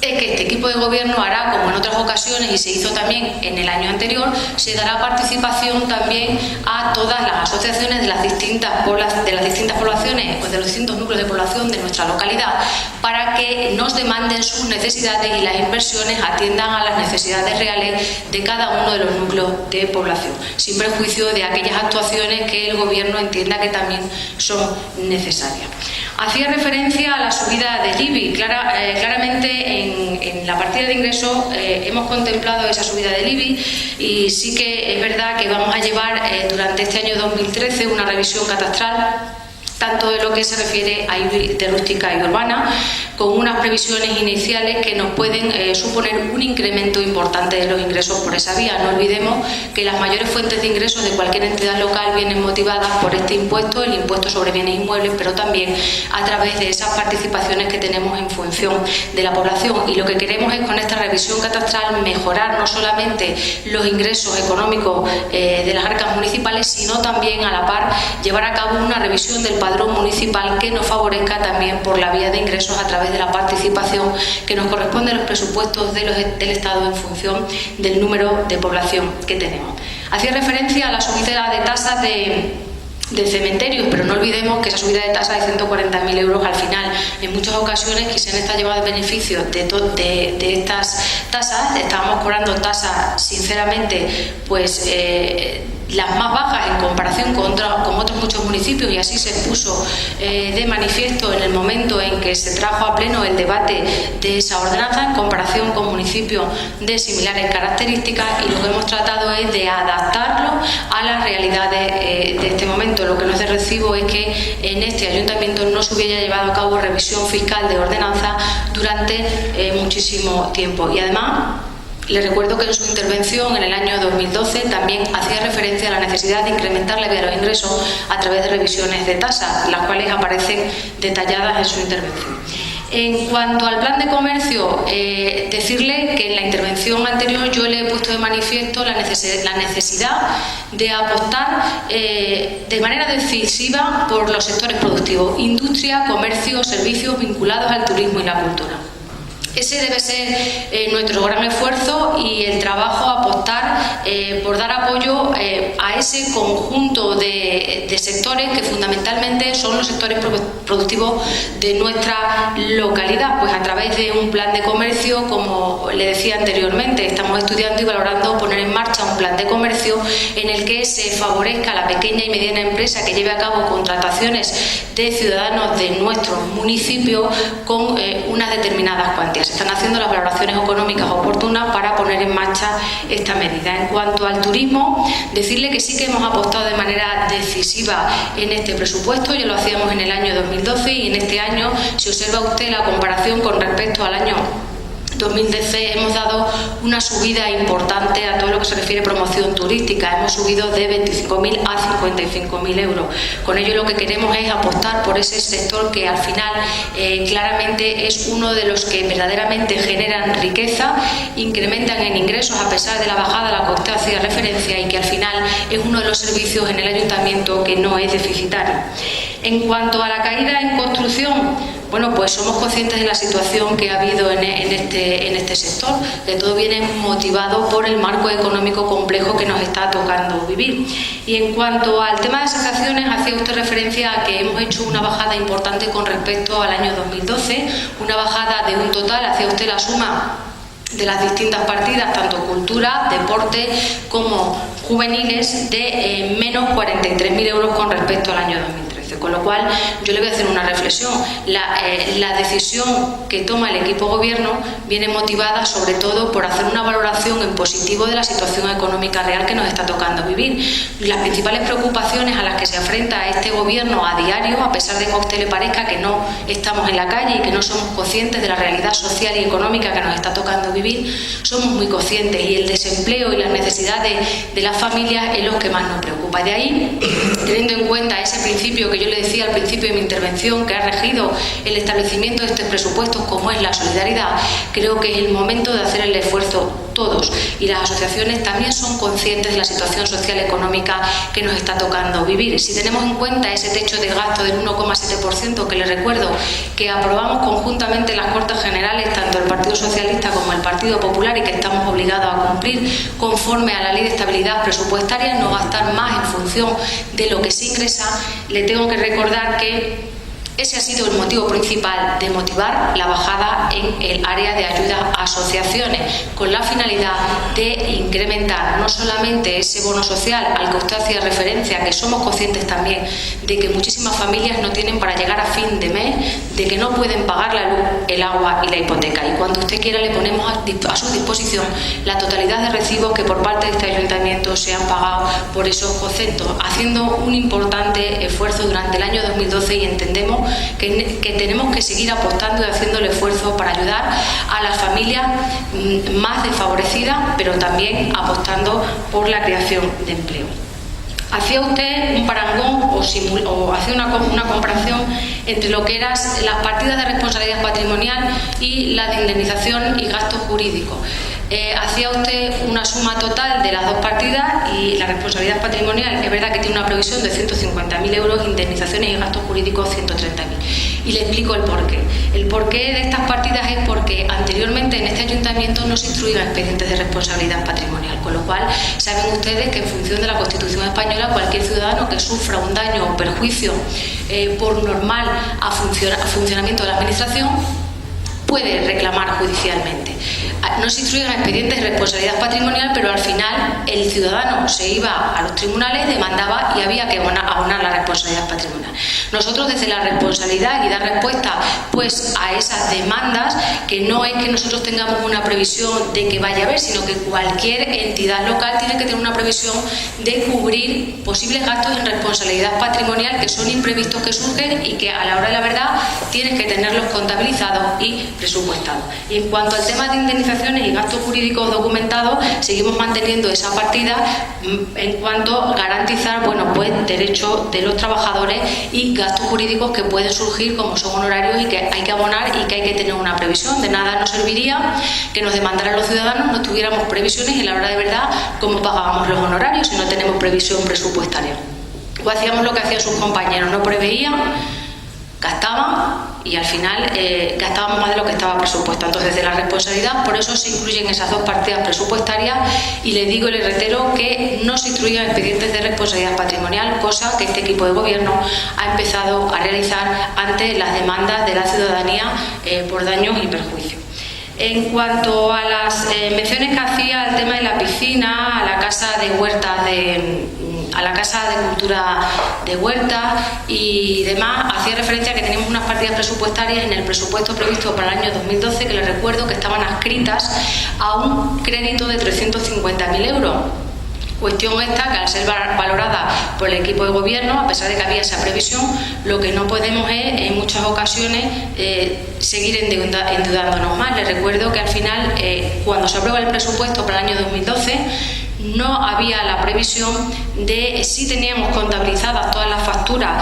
es que este equipo de gobierno hará, como en otras ocasiones y se hizo también en el año anterior, se dará participación también a todas las asociaciones de las distintas poblaciones o de los distintos núcleos de población de nuestra localidad para que nos demanden sus necesidades y las inversiones atiendan a las necesidades reales de cada uno de los núcleos de población, sin perjuicio de aquellas actuaciones que el gobierno entienda que también son necesarias. Hacía referencia a la subida del IBI. Claramente en la partida de ingresos hemos contemplado esa subida del IBI y sí que es verdad que vamos a llevar durante este año 2013 una revisión catastral tanto de lo que se refiere a IBI de rústica y urbana, con unas previsiones iniciales que nos pueden suponer un incremento importante de los ingresos por esa vía. No olvidemos que las mayores fuentes de ingresos de cualquier entidad local vienen motivadas por este impuesto, el impuesto sobre bienes inmuebles, pero también a través de esas participaciones que tenemos en función de la población. Y lo que queremos es, con esta revisión catastral, mejorar no solamente los ingresos económicos de las arcas municipales, sino también a la par llevar a cabo una revisión del padrón municipal que nos favorezca también por la vía de ingresos a través de la participación que nos corresponde a los presupuestos del Estado en función del número de población que tenemos. Hacía referencia a la subida de tasas de cementerios, pero no olvidemos que esa subida de tasa de 140.000 euros al final, en muchas ocasiones quien está llevando beneficio de estas tasas, estábamos cobrando tasas sinceramente pues las más bajas en comparación con otros muchos municipios, y así se puso de manifiesto en el momento en que se trajo a pleno el debate de esa ordenanza en comparación con municipios de similares características, y lo que hemos tratado es de adaptarlo a las realidades de este momento. Lo que no es de recibo es que en este ayuntamiento no se hubiera llevado a cabo revisión fiscal de ordenanza durante muchísimo tiempo, y además les recuerdo que en su intervención en el año 2012 también hacía referencia a la necesidad de incrementar la vía de los ingresos a través de revisiones de tasas, las cuales aparecen detalladas en su intervención. En cuanto al plan de comercio, decirle que en la intervención anterior yo le he puesto de manifiesto la necesidad de apostar de manera decisiva por los sectores productivos: industria, comercio, servicios vinculados al turismo y la cultura. Ese debe ser nuestro gran esfuerzo y el trabajo a apostar por dar apoyo a ese conjunto de sectores que fundamentalmente son los sectores productivos de nuestra localidad, pues a través de un plan de comercio, como le decía anteriormente, estamos estudiando y valorando poner en marcha un plan de comercio en el que se favorezca a la pequeña y mediana empresa que lleve a cabo contrataciones de ciudadanos de nuestro municipio con unas determinadas cuantías. Se están haciendo las valoraciones económicas oportunas para poner en marcha esta medida. En cuanto al turismo, decirle que sí que hemos apostado de manera decisiva en este presupuesto. Ya lo hacíamos en el año 2012 y en este año, si observa usted la comparación con respecto al año 2013, hemos dado una subida importante a todo lo que se refiere a promoción turística. Hemos subido de 25.000 a 55.000 euros. Con ello lo que queremos es apostar por ese sector que al final claramente es uno de los que verdaderamente generan riqueza, incrementan en ingresos a pesar de la bajada a la que usted hacía referencia, y que al final es uno de los servicios en el ayuntamiento que no es deficitario. En cuanto a la caída en construcción, bueno, pues somos conscientes de la situación que ha habido en este sector, que todo viene motivado por el marco económico complejo que nos está tocando vivir. Y en cuanto al tema de asociaciones, hacía usted referencia a que hemos hecho una bajada importante con respecto al año 2012, una bajada de un total, hacía usted la suma de las distintas partidas, tanto cultura, deporte como juveniles, de menos 43.000 euros con respecto al año 2013. Con lo cual, yo le voy a hacer una reflexión. La decisión que toma el equipo gobierno viene motivada sobre todo por hacer una valoración en positivo de la situación económica real que nos está tocando vivir. Las principales preocupaciones a las que se enfrenta este gobierno a diario, a pesar de que a usted le parezca que no estamos en la calle y que no somos conscientes de la realidad social y económica que nos está tocando vivir, somos muy conscientes, y el desempleo y las necesidades de las familias es lo que más nos preocupa. preocupa. De ahí, teniendo en cuenta ese principio que yo le decía al principio de mi intervención, que ha regido el establecimiento de estos presupuestos, como es la solidaridad, creo que es el momento de hacer el esfuerzo todos, y las asociaciones también son conscientes de la situación social y económica que nos está tocando vivir. Si tenemos en cuenta ese techo de gasto del 1,7%, que les recuerdo que aprobamos conjuntamente en las Cortes Generales, tanto el Partido Socialista como el Partido Popular, y que estamos obligados a cumplir conforme a la Ley de Estabilidad Presupuestaria, no gastar más en función de lo que se ingresa, le tengo que recordar que ese ha sido el motivo principal de motivar la bajada en el área de ayuda a asociaciones, con la finalidad de incrementar no solamente ese bono social al que usted hacía referencia, que somos conscientes también de que muchísimas familias no tienen para llegar a fin de mes, de que no pueden pagar la luz, el agua y la hipoteca. Y cuando usted quiera le ponemos a su disposición la totalidad de recibos que por parte de este ayuntamiento se han pagado por esos conceptos, haciendo un importante esfuerzo durante el año 2012, y entendemos que tenemos que seguir apostando y haciendo el esfuerzo para ayudar a las familias más desfavorecidas, pero también apostando por la creación de empleo. Hacía usted un parangón o hacía una comparación entre lo que eran las partidas de responsabilidad patrimonial y la de indemnización y gastos jurídicos. Hacía usted una suma total de las dos partidas, y la responsabilidad patrimonial es verdad que tiene una previsión de 150.000 euros, indemnizaciones y gastos jurídicos 130.000. Y le explico el porqué. El porqué de estas partidas es porque anteriormente en este ayuntamiento no se instruían expedientes de responsabilidad patrimonial, con lo cual saben ustedes que en función de la Constitución española, cualquier ciudadano que sufra un daño o perjuicio por normal a funcionamiento de la administración puede reclamar judicialmente. No se instruyen expedientes de responsabilidad patrimonial, pero al final el ciudadano se iba a los tribunales, demandaba y había que abonar la responsabilidad patrimonial. Nosotros, desde la responsabilidad y dar respuesta pues a esas demandas, que no es que nosotros tengamos una previsión de que vaya a haber, sino que cualquier entidad local tiene que tener una previsión de cubrir posibles gastos en responsabilidad patrimonial que son imprevistos que surgen y que a la hora de la verdad tienes que tenerlos contabilizados y presupuestados. Y en cuanto al tema de indemnizaciones y gastos jurídicos documentados, seguimos manteniendo esa partida en cuanto a garantizar derechos de los trabajadores y gastos jurídicos que pueden surgir, como son honorarios y que hay que abonar y que hay que tener una previsión. De nada nos serviría que nos demandaran los ciudadanos, no tuviéramos previsiones y a la hora de verdad cómo pagábamos los honorarios si no tenemos previsión presupuestaria. O hacíamos lo que hacían sus compañeros, no preveían, gastaban y al final gastábamos más de lo que estaba presupuestado. Entonces, de la responsabilidad, por eso se incluyen esas dos partidas presupuestarias, y le digo y le reitero que no se incluyen expedientes de responsabilidad patrimonial, cosa que este equipo de gobierno ha empezado a realizar ante las demandas de la ciudadanía por daños y perjuicios. En cuanto a las menciones que hacía al tema de la piscina, a la casa de huertas a la Casa de Cultura de Huerta y demás, hacía referencia a que teníamos unas partidas presupuestarias en el presupuesto previsto para el año 2012 que les recuerdo que estaban adscritas a un crédito de 350.000 euros. Cuestión esta que, al ser valorada por el equipo de gobierno, a pesar de que había esa previsión, lo que no podemos es en muchas ocasiones seguir endeudándonos más. Les recuerdo que al final, cuando se aprueba el presupuesto para el año 2012, no había la previsión de si teníamos contabilizadas todas las facturas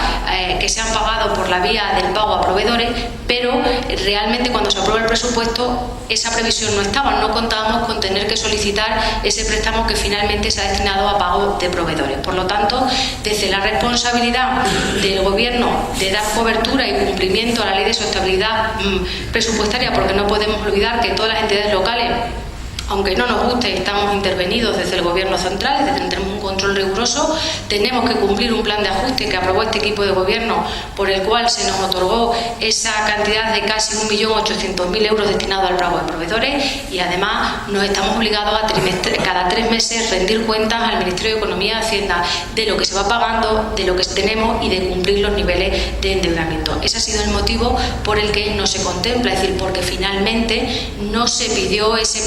que se han pagado por la vía del pago a proveedores, pero realmente cuando se aprueba el presupuesto esa previsión no estaba, no contábamos con tener que solicitar ese préstamo que finalmente se ha destinado a pago de proveedores. Por lo tanto, desde la responsabilidad del gobierno de dar cobertura y cumplimiento a la ley de sostenibilidad presupuestaria, porque no podemos olvidar que todas las entidades locales, aunque no nos guste, estamos intervenidos desde el gobierno central, desde que tenemos un control riguroso, tenemos que cumplir un plan de ajuste que aprobó este equipo de gobierno, por el cual se nos otorgó esa cantidad de casi 1.800.000 euros destinados al pago de proveedores, y además nos estamos obligados a cada 3 meses rendir cuentas al Ministerio de Economía y Hacienda de lo que se va pagando, de lo que tenemos y de cumplir los niveles de endeudamiento. Ese ha sido el motivo por el que no se contempla, es decir, porque finalmente no se pidió ese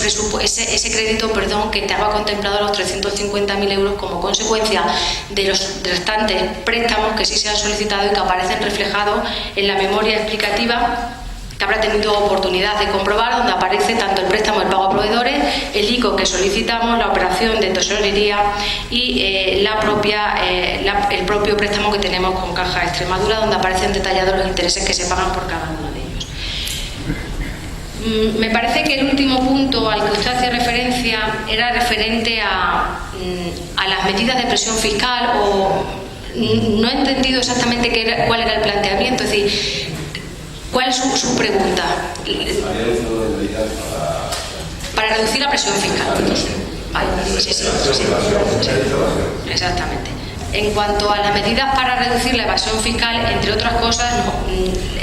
crédito, que estaba contemplado los 350.000 euros como consecuencia de los restantes préstamos que sí se han solicitado y que aparecen reflejados en la memoria explicativa que habrá tenido oportunidad de comprobar, donde aparece tanto el préstamo del pago a proveedores, el ICO que solicitamos, la operación de tesorería y el propio préstamo que tenemos con Caja Extremadura, donde aparecen detallados los intereses que se pagan por cada uno de ellos. Me parece que el último punto al que usted hacía referencia era referente a las medidas de presión fiscal, o no he entendido exactamente cuál era el planteamiento, es decir, ¿cuál es su pregunta? Para reducir la presión fiscal. Vale, sí. Exactamente. En cuanto a las medidas para reducir la evasión fiscal, entre otras cosas,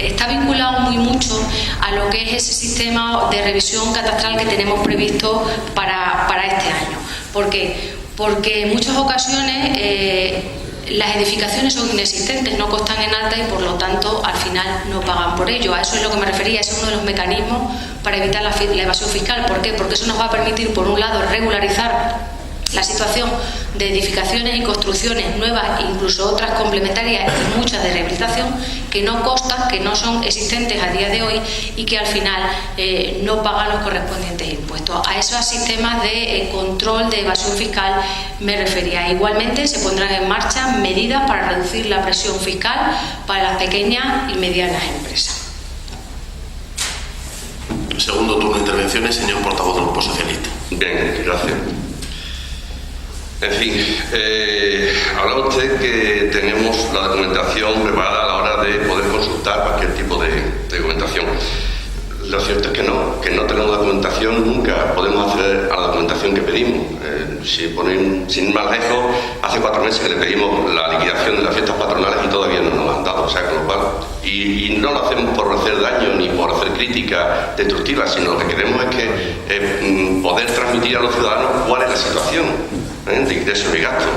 está vinculado muy mucho a lo que es ese sistema de revisión catastral que tenemos previsto para este año. ¿Por qué? Porque en muchas ocasiones las edificaciones son inexistentes, no constan en alta y por lo tanto al final no pagan por ello. A eso es lo que me refería, ese es uno de los mecanismos para evitar la evasión fiscal. ¿Por qué? Porque eso nos va a permitir, por un lado, regularizar la situación de edificaciones y construcciones nuevas, incluso otras complementarias y muchas de rehabilitación, que no constan, que no son existentes a día de hoy y que al final no pagan los correspondientes impuestos. A esos sistemas de control de evasión fiscal me refería. Igualmente se pondrán en marcha medidas para reducir la presión fiscal para las pequeñas y medianas empresas. Segundo turno de intervenciones, señor portavoz del Grupo Socialista. Bien, gracias. En fin, hablaba usted que tenemos la documentación preparada a la hora de poder consultar cualquier tipo de documentación. Lo cierto es que no tenemos documentación, nunca podemos acceder a la documentación que pedimos. Sin más lejos, hace 4 meses que le pedimos la liquidación de las fiestas patronales y todavía no nos la han dado, o sea, con lo cual, y no lo hacemos por hacer daño ni por hacer críticas destructivas, sino lo que queremos es que poder transmitir a los ciudadanos cuál es la situación de ingresos y gastos.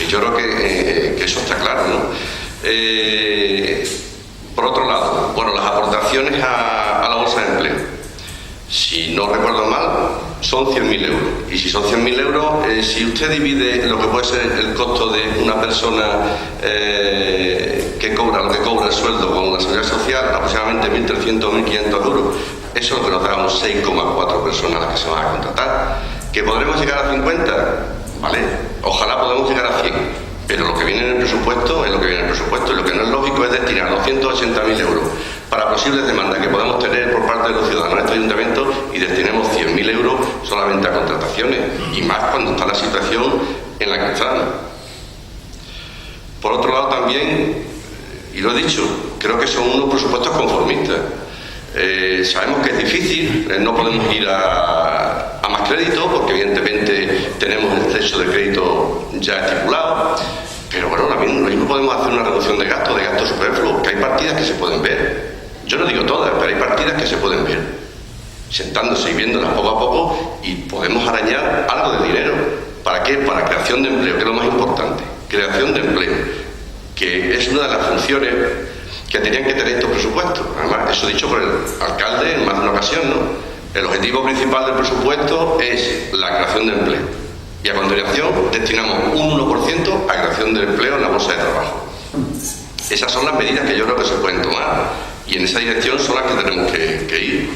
Y yo creo que eso está claro, ¿no? Por otro lado, bueno, las aportaciones a la bolsa de empleo, si no recuerdo mal, son 100.000 euros. Y si son 100.000 euros, si usted divide lo que puede ser el costo de una persona que cobra lo que cobra el sueldo con la seguridad social, aproximadamente 1.300 o 1.500 euros, eso es lo que nos damos 6,4 personas las que se van a contratar. ¿Que podremos llegar a 50? ¿Vale? Ojalá podamos llegar a 100, pero lo que viene en el presupuesto es lo que viene en el presupuesto, y lo que no es lógico es destinar 280.000 euros para posibles demandas que podamos tener por parte de los ciudadanos en este ayuntamiento y destinemos 100.000 euros solamente a contrataciones, y más cuando está la situación en la que estamos. Por otro lado también, y lo he dicho, creo que son unos presupuestos conformistas. Sabemos que es difícil, no podemos ir a más crédito porque evidentemente tenemos el techo de crédito ya estipulado, pero bueno, lo mismo podemos hacer una reducción de gastos superfluos, que hay partidas que se pueden ver. Yo no digo todas, pero hay partidas que se pueden ver, sentándose y viéndolas poco a poco, y podemos arañar algo de dinero. ¿Para qué? Para creación de empleo, que es lo más importante, creación de empleo, que es una de las funciones que tenían que tener estos presupuestos. Además, eso dicho por el alcalde en más de una ocasión, ¿no? El objetivo principal del presupuesto es la creación de empleo, y a continuación destinamos un 1% a creación de empleo en la bolsa de trabajo. Esas son las medidas que yo creo que se pueden tomar, y en esa dirección son las que tenemos que ir.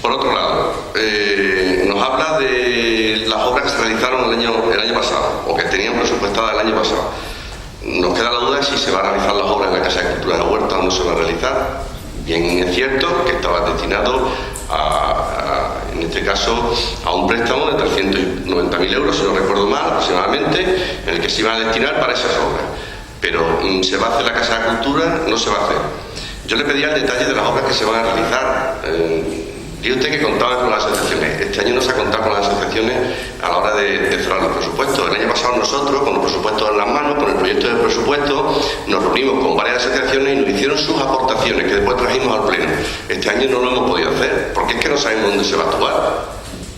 Por otro lado, nos habla de las obras que se realizaron el año pasado, o que tenían presupuestadas el año pasado. Nos queda la duda de si se van a realizar las obras en la Casa de Cultura de la Huerta o no se va a realizar. Bien, es cierto que estaba destinado en este caso a un préstamo de 390.000 euros, si no recuerdo mal, aproximadamente, en el que se iban a destinar para esas obras. Pero ¿se va a hacer la Casa de Cultura? No se va a hacer. Yo le pedía el detalle de las obras que se van a realizar. Dice usted que contaba con las asociaciones. Este año no se ha contado con las asociaciones a la hora de cerrar los presupuestos. El año pasado nosotros, con los presupuestos en las manos, con el proyecto de presupuesto, nos reunimos con varias asociaciones y nos hicieron sus aportaciones, que después trajimos al Pleno. Este año no lo hemos podido hacer, porque es que no sabemos dónde se va a actuar.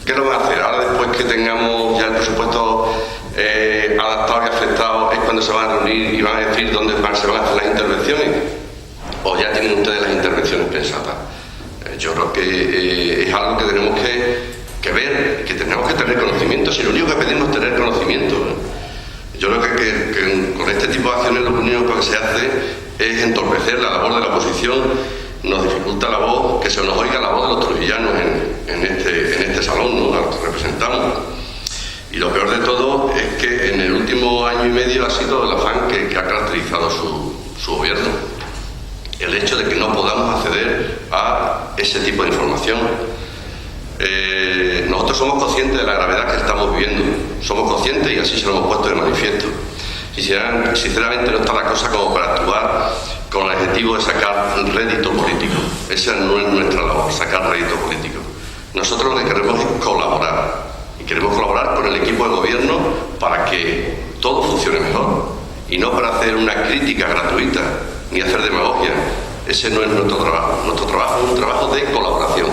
¿Qué lo van a hacer? Ahora, después que tengamos ya el presupuesto adaptado y afectado, es cuando se van a reunir y van a decir dónde se van a hacer las intervenciones. ¿O ya tienen ustedes las intervenciones pensadas? Yo creo que es algo que tenemos que ver, que tenemos que tener conocimiento. Si lo único que pedimos es tener conocimiento, yo creo que con este tipo de acciones lo único que se hace es entorpecer la labor de la oposición nos dificulta la voz, que se nos oiga la voz de los trujillanos en este salón, ¿no?, a los que representamos. Y lo peor de todo es que en el último año y medio ha sido el afán que ha caracterizado su gobierno. El hecho de que no podamos acceder a ese tipo de información. Nosotros somos conscientes de la gravedad que estamos viviendo, somos conscientes y así se lo hemos puesto de manifiesto. Sinceramente no está la cosa como para actuar con el objetivo de sacar rédito político. Esa no es nuestra labor, sacar rédito político. Nosotros lo que queremos es colaborar, y queremos colaborar con el equipo de gobierno para que todo funcione mejor, y no para hacer una crítica gratuita ni hacer demagogia. Ese no es nuestro trabajo. Nuestro trabajo es un trabajo de colaboración,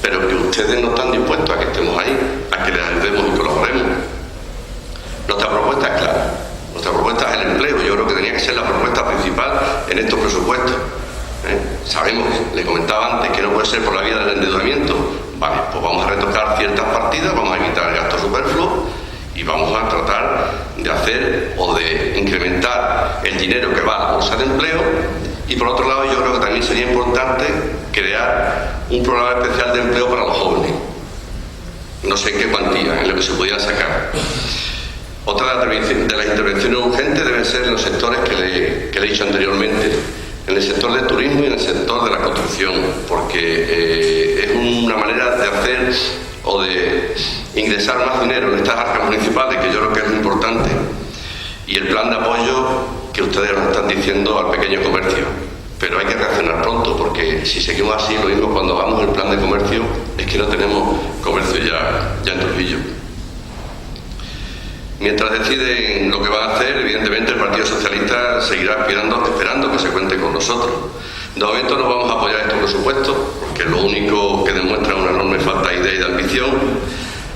pero que ustedes no están dispuestos a que estemos ahí, a que les ayudemos y colaboremos. Nuestra propuesta es clara. Nuestra propuesta es el empleo. Yo creo que tenía que ser la propuesta principal en estos presupuestos. Sabemos, le comentaba antes, que no puede ser por la vía del endeudamiento. Vale, pues vamos a retocar ciertas partidas, vamos a evitar el gasto superfluo y vamos a tratar de hacer o de incrementar el dinero que va a la bolsa de empleo. Y por otro lado, yo creo que también sería importante crear un programa especial de empleo para los jóvenes. No sé en qué cuantía, en lo que se pudiera sacar. Otra de las intervenciones urgentes deben ser en los sectores que le he dicho anteriormente, en el sector del turismo y en el sector de la construcción, porque es una manera de hacer o de ingresar más dinero en estas arcas municipales, que yo creo que es lo importante, y el plan de apoyo que ustedes nos están diciendo al pequeño comercio. Pero hay que reaccionar pronto, porque si seguimos así, lo mismo cuando hagamos el plan de comercio, es que no tenemos comercio ya en Trujillo. Mientras deciden lo que van a hacer, evidentemente el Partido Socialista seguirá esperando que se cuente con nosotros. De momento no vamos a apoyar estos presupuestos, porque lo único que demuestra una enorme falta de idea y de ambición.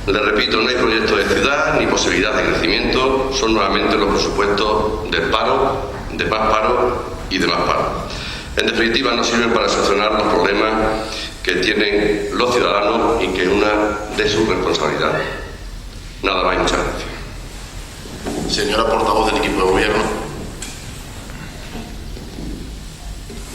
Les repito, no hay proyecto de ciudad ni posibilidad de crecimiento, son nuevamente los presupuestos del paro, de más paro y de más paro. En definitiva, no sirven para solucionar los problemas que tienen los ciudadanos y que es una de sus responsabilidades. Nada más y muchas gracias. Señora portavoz del equipo de gobierno.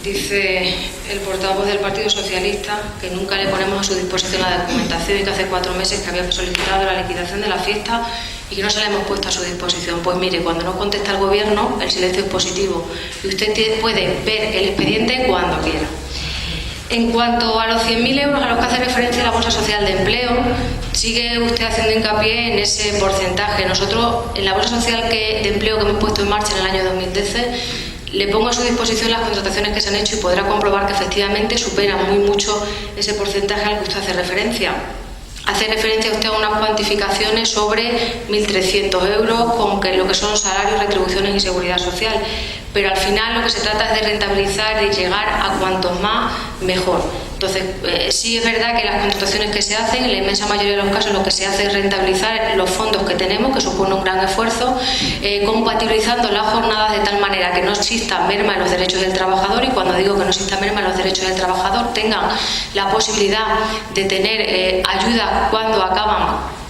Dice el portavoz del Partido Socialista que nunca le ponemos a su disposición la documentación y que hace 4 meses que había solicitado la liquidación de la fiesta y que no se la hemos puesto a su disposición. Pues mire, cuando no contesta el gobierno, el silencio es positivo y usted puede ver el expediente cuando quiera. En cuanto a los 100.000 euros a los que hace referencia la Bolsa Social de Empleo, sigue usted haciendo hincapié en ese porcentaje. Nosotros, en la Bolsa Social de Empleo que hemos puesto en marcha en el año 2013, le pongo a su disposición las contrataciones que se han hecho y podrá comprobar que efectivamente superan muy mucho ese porcentaje al que usted hace referencia. Hace referencia usted a unas cuantificaciones sobre 1.300 euros con lo que son salarios, retribuciones y seguridad social. Pero al final lo que se trata es de rentabilizar y llegar a cuantos más, mejor. Entonces, sí es verdad que las contrataciones que se hacen, en la inmensa mayoría de los casos lo que se hace es rentabilizar los fondos que tenemos, que supone un gran esfuerzo, compatibilizando las jornadas de tal manera que no exista merma en los derechos del trabajador, y cuando digo que no exista merma en los derechos del trabajador, tengan la posibilidad de tener ayuda cuando acaban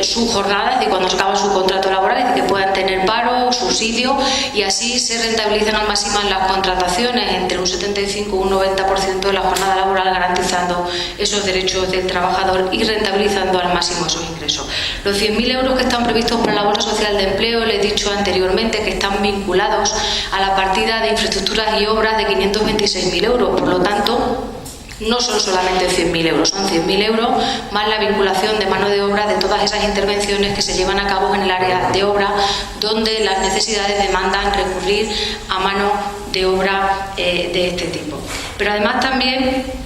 su jornada, es decir, cuando se acaba su contrato laboral, es decir, que puedan tener paro, subsidio, y así se rentabilizan al máximo en las contrataciones, entre un 75 y un 90% de la jornada laboral, garantizando esos derechos del trabajador y rentabilizando al máximo esos ingresos. Los 100.000 euros que están previstos para la Bolsa Social de Empleo, les he dicho anteriormente que están vinculados a la partida de infraestructuras y obras de 526.000 euros, por lo tanto, no son solamente 100.000 euros, son 100.000 euros más la vinculación de mano de obra de todas esas intervenciones que se llevan a cabo en el área de obra, donde las necesidades demandan recurrir a mano de obra de este tipo. Pero además también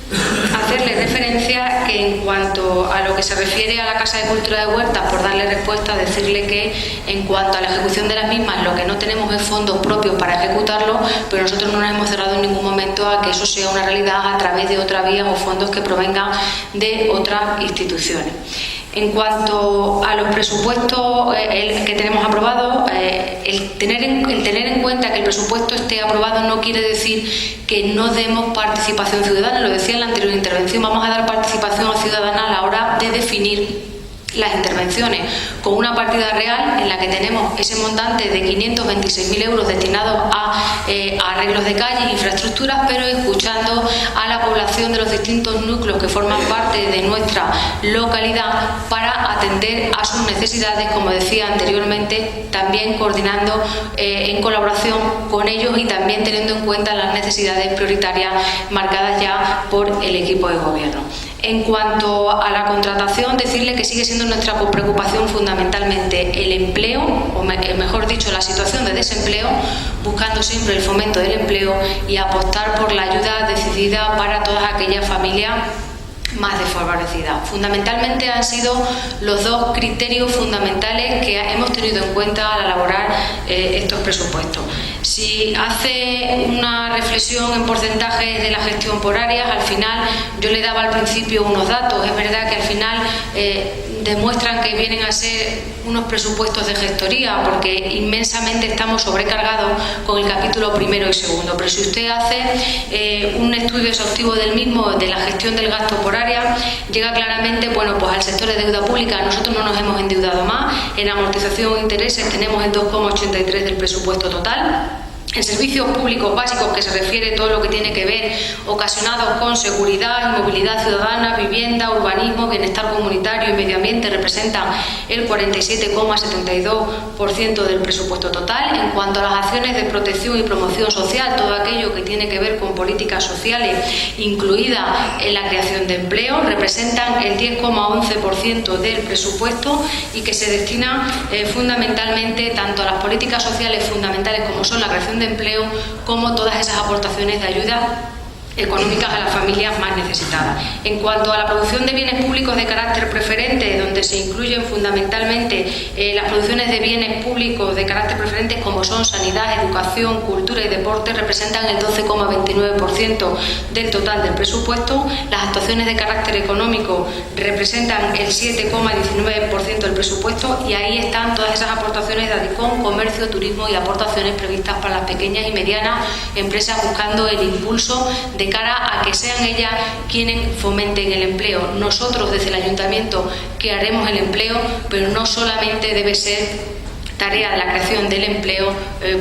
hacerle referencia que en cuanto a lo que se refiere a la Casa de Cultura de Huertas, por darle respuesta, decirle que en cuanto a la ejecución de las mismas, lo que no tenemos es fondos propios para ejecutarlo, pero nosotros no nos hemos cerrado en ningún momento a que eso sea una realidad a través de otra vía o fondos que provengan de otras instituciones. En cuanto a los presupuestos que tenemos aprobados, el tener en cuenta que el presupuesto esté aprobado no quiere decir que no demos participación ciudadana. Lo decía en la anterior intervención, vamos a dar participación ciudadana a la hora de definir las intervenciones con una partida real en la que tenemos ese montante de 526.000 euros destinados a arreglos de calles e infraestructuras, pero escuchando a la población de los distintos núcleos que forman parte de nuestra localidad para atender a sus necesidades, como decía anteriormente, también coordinando en colaboración con ellos y también teniendo en cuenta las necesidades prioritarias marcadas ya por el equipo de gobierno. En cuanto a la contratación, decirle que sigue siendo nuestra preocupación fundamentalmente el empleo, o mejor dicho, la situación de desempleo, buscando siempre el fomento del empleo y apostar por la ayuda decidida para todas aquellas familias más desfavorecidas. Fundamentalmente han sido los dos criterios fundamentales que hemos tenido en cuenta al elaborar estos presupuestos. Si hace una reflexión en porcentajes de la gestión por áreas, al final yo le daba al principio unos datos. Es verdad que al final demuestran que vienen a ser unos presupuestos de gestoría, porque inmensamente estamos sobrecargados con el capítulo primero y segundo. Pero si usted hace un estudio exhaustivo del mismo, de la gestión del gasto por área, llega claramente, bueno, pues al sector de deuda pública nosotros no nos hemos endeudado más. En amortización e intereses tenemos el 2,83 del presupuesto total. En servicios públicos básicos, que se refiere todo lo que tiene que ver ocasionados con seguridad y movilidad ciudadana, vivienda, urbanismo, bienestar comunitario y medio ambiente, representan el 47,72% del presupuesto total. En cuanto a las acciones de protección y promoción social, todo aquello que tiene que ver con políticas sociales, incluida en la creación de empleo, representan el 10,11% del presupuesto y que se destina fundamentalmente tanto a las políticas sociales fundamentales como son la creación de empleo, como todas esas aportaciones de ayuda económicas a las familias más necesitadas. En cuanto a la producción de bienes públicos de carácter preferente, donde se incluyen fundamentalmente las producciones de bienes públicos de carácter preferente como son sanidad, educación, cultura y deporte, representan el 12,29% del total del presupuesto. Las actuaciones de carácter económico representan el 7,19% del presupuesto, y ahí están todas esas aportaciones de ADICOM, comercio, turismo y aportaciones previstas para las pequeñas y medianas empresas, buscando el impulso de cara a que sean ellas quienes fomenten el empleo. Nosotros desde el Ayuntamiento que haremos el empleo, pero no solamente debe ser tarea de la creación del empleo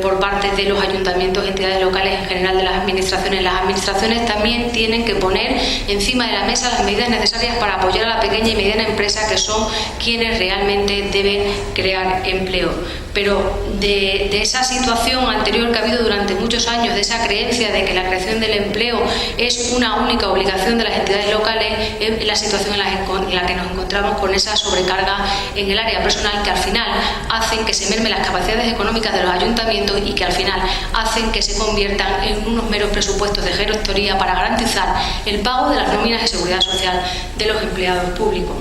por parte de los ayuntamientos, entidades locales, en general de las administraciones. Las administraciones también tienen que poner encima de la mesa las medidas necesarias para apoyar a la pequeña y mediana empresa, que son quienes realmente deben crear empleo. Pero de esa situación anterior que ha habido durante muchos años, de esa creencia de que la creación del empleo es una única obligación de las entidades locales, es la situación en la que nos encontramos, con esa sobrecarga en el área personal, que al final hacen que se mermen las capacidades económicas de los ayuntamientos y que al final hacen que se conviertan en unos meros presupuestos de gestoría para garantizar el pago de las nóminas de seguridad social de los empleados públicos.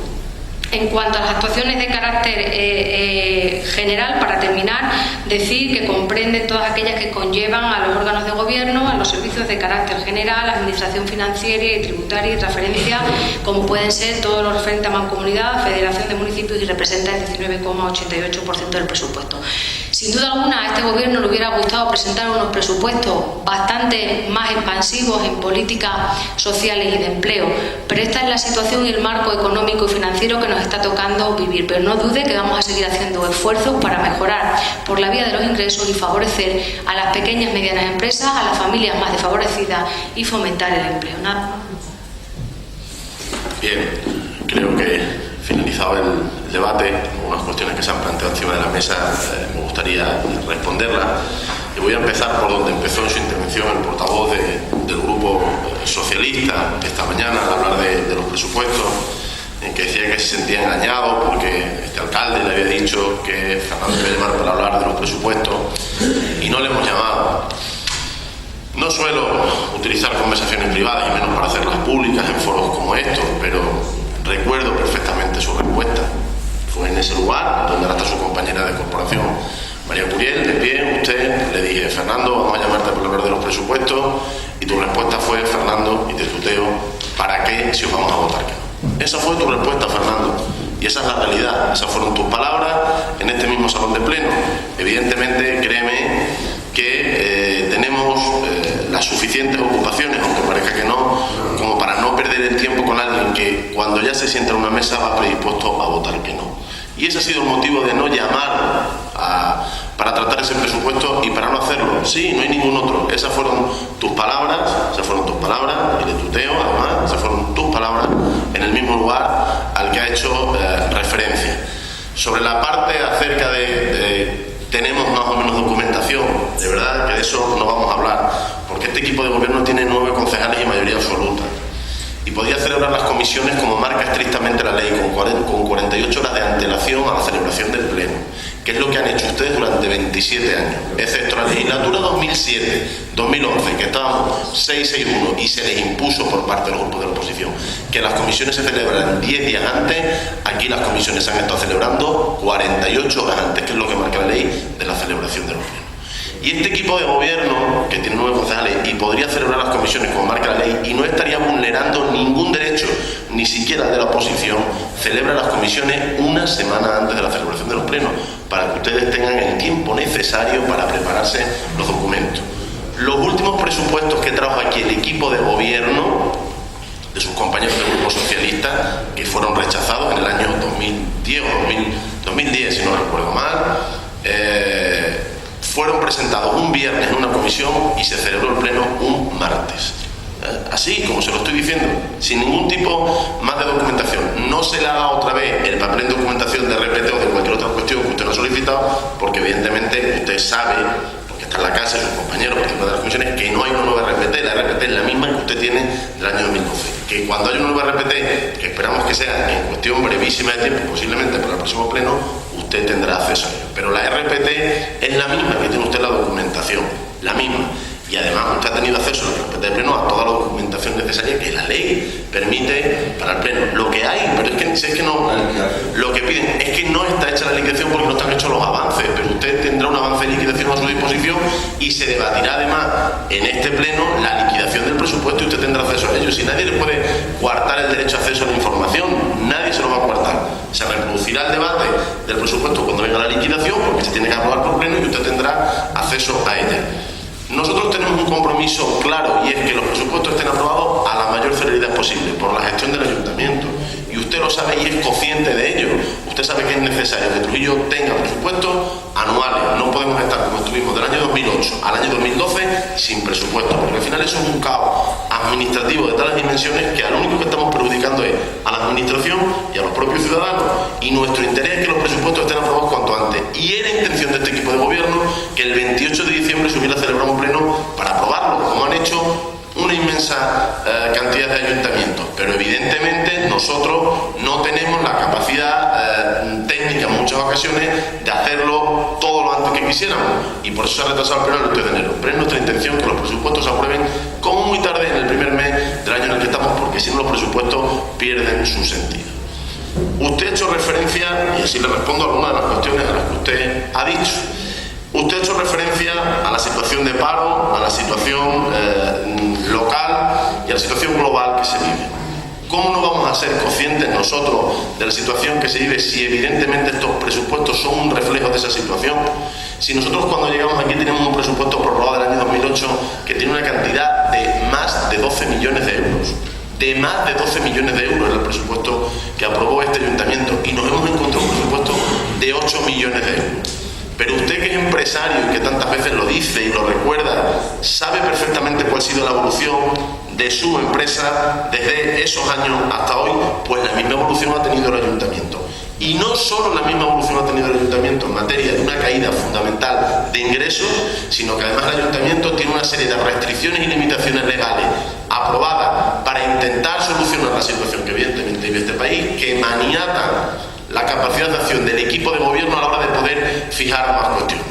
En cuanto a las actuaciones de carácter general, para terminar, decir que comprenden todas aquellas que conllevan a los órganos de gobierno, a los servicios de carácter general, administración financiera y tributaria y transferencia, como pueden ser todo lo referente a Mancomunidad, Federación de Municipios, y representa el 19,88% del presupuesto. Sin duda alguna, a este gobierno le hubiera gustado presentar unos presupuestos bastante más expansivos en políticas sociales y de empleo, pero esta es la situación y el marco económico y financiero que nos está tocando vivir. Pero no dude que vamos a seguir haciendo esfuerzos para mejorar por la vía de los ingresos y favorecer a las pequeñas y medianas empresas, a las familias más desfavorecidas y fomentar el empleo. Nada. Bien, creo que finalizado el debate, algunas cuestiones que se han planteado encima de la mesa, me gustaría responderlas. Y voy a empezar por donde empezó en su intervención el portavoz del Grupo Socialista esta mañana al hablar de los presupuestos, en que decía que se sentía engañado porque este alcalde le había dicho que Fernando iba a llamar para hablar de los presupuestos y no le hemos llamado. No suelo utilizar conversaciones privadas y menos para hacerlas públicas en foros como estos, pero recuerdo perfectamente su respuesta. Fue en ese lugar donde ahora está su compañera de corporación, María Curiel, de pie. Usted le dije: Fernando, vamos a llamarte para hablar de los presupuestos, y tu respuesta fue: Fernando, y te tuteo, ¿para qué si os vamos a votar que no? Esa fue tu respuesta, Fernando, y esa es la realidad. Esas fueron tus palabras en este mismo salón de pleno. Evidentemente, créeme que tenemos las suficientes ocupaciones, aunque parezca que no, como para no perder el tiempo con alguien que cuando ya se sienta en una mesa va predispuesto a votar que no. Y ese ha sido el motivo de no llamar para tratar ese presupuesto y para no hacerlo. Sí, no hay ningún otro. Esas fueron tus palabras, y de tuteo, además, esas fueron tus palabras en el mismo lugar al que ha hecho referencia. Sobre la parte acerca de tenemos más o menos documentación, de verdad que de eso no vamos a hablar, porque este equipo de gobierno tiene 9 concejales y mayoría absoluta. Y podría celebrar las comisiones como marca estrictamente la ley, con 48 horas de antelación a la celebración del Pleno, que es lo que han hecho ustedes durante 27 años, excepto la legislatura 2007-2011, que estábamos 661 y se les impuso por parte de los grupos de la oposición que las comisiones se celebran 10 días antes. Aquí las comisiones se han estado celebrando 48 horas antes, que es lo que marca la ley de la celebración del Pleno. Y este equipo de gobierno, que tiene 9 concejales y podría celebrar las comisiones como marca la ley y no estaría vulnerando ningún derecho, ni siquiera de la oposición, celebra las comisiones una semana antes de la celebración de los plenos, para que ustedes tengan el tiempo necesario para prepararse los documentos. Los últimos presupuestos que trajo aquí el equipo de gobierno de sus compañeros del Grupo Socialista, que fueron rechazados en el año 2010 o 2010, si no recuerdo mal, fueron presentados un viernes en una comisión y se celebró el pleno un martes. Así como se lo estoy diciendo, sin ningún tipo más de documentación. No se le haga otra vez el papel en documentación de RPT o de cualquier otra cuestión que usted no ha solicitado, porque evidentemente usted sabe, porque está en la casa y sus compañeros participan de las comisiones, que no hay una nueva RPT. La RPT es la misma que usted tiene del año 2012. Que cuando haya una nueva RPT, que esperamos que sea en cuestión brevísima de tiempo, posiblemente para el próximo pleno, usted tendrá acceso a ello. Pero la RPT es la misma que tiene usted la documentación, la misma. Y además usted ha tenido acceso a la RPT del pleno a toda la documentación necesaria que la ley permite para el pleno. Lo que hay, pero es que no, lo que piden es que no está hecha la liquidación porque no están hechos los avances, pero usted tendrá un avance de liquidación a su disposición y se debatirá además en este pleno la liquidación del presupuesto y usted tendrá acceso a ello. Si nadie le puede coartar el derecho a acceso a la información, nadie se lo va a coartar. Se reproducirá el debate del presupuesto cuando venga la liquidación, porque se tiene que aprobar por pleno y usted tendrá acceso a ella. Nosotros tenemos un compromiso claro y es que los presupuestos estén aprobados a la mayor celeridad posible por la gestión del ayuntamiento. Y usted lo sabe y es consciente de ello. Usted sabe que es necesario que Trujillo tenga presupuestos anuales. No podemos estar como estuvimos del año 2008 al año 2012 sin presupuesto, porque al final eso es un caos administrativo de tales dimensiones que a lo único que estamos perjudicando es a la administración y a los propios ciudadanos. Y nuestro interés es que los presupuestos estén aprobados cuanto antes. Y era intención de este equipo de gobierno que el 28 de diciembre se hubiera celebrado un pleno para aprobarlo, como han hecho una inmensa cantidad de ayuntamientos, pero evidentemente nosotros no tenemos la capacidad técnica en muchas ocasiones de hacerlo todo lo antes que quisiéramos y por eso se ha retrasado el pleno el 8 de enero. Pero es nuestra intención que los presupuestos se aprueben como muy tarde en el primer mes del año en el que estamos, porque si no los presupuestos pierden su sentido. Usted ha hecho referencia, y así le respondo a algunas de las cuestiones a las que usted ha dicho. Usted ha hecho referencia a la situación de paro, a la situación local y a la situación global que se vive. ¿Cómo no vamos a ser conscientes nosotros de la situación que se vive si evidentemente estos presupuestos son un reflejo de esa situación? Si nosotros cuando llegamos aquí tenemos un presupuesto prorrogado del año 2008 que tiene una cantidad de más de 12 millones de euros. De más de 12 millones de euros el presupuesto que aprobó este ayuntamiento y nos hemos encontrado un presupuesto de 8 millones de euros. Pero usted que es empresario y que tantas veces lo dice y lo recuerda, sabe perfectamente cuál ha sido la evolución de su empresa desde esos años hasta hoy, pues la misma evolución ha tenido el ayuntamiento. Y no solo la misma evolución ha tenido el ayuntamiento en materia de una caída fundamental de ingresos, sino que además el ayuntamiento tiene una serie de restricciones y limitaciones legales aprobadas para intentar solucionar la situación que evidentemente vive este país, que maniatan la capacidad de acción del equipo de gobierno a la hora de poder fijar más cuestiones.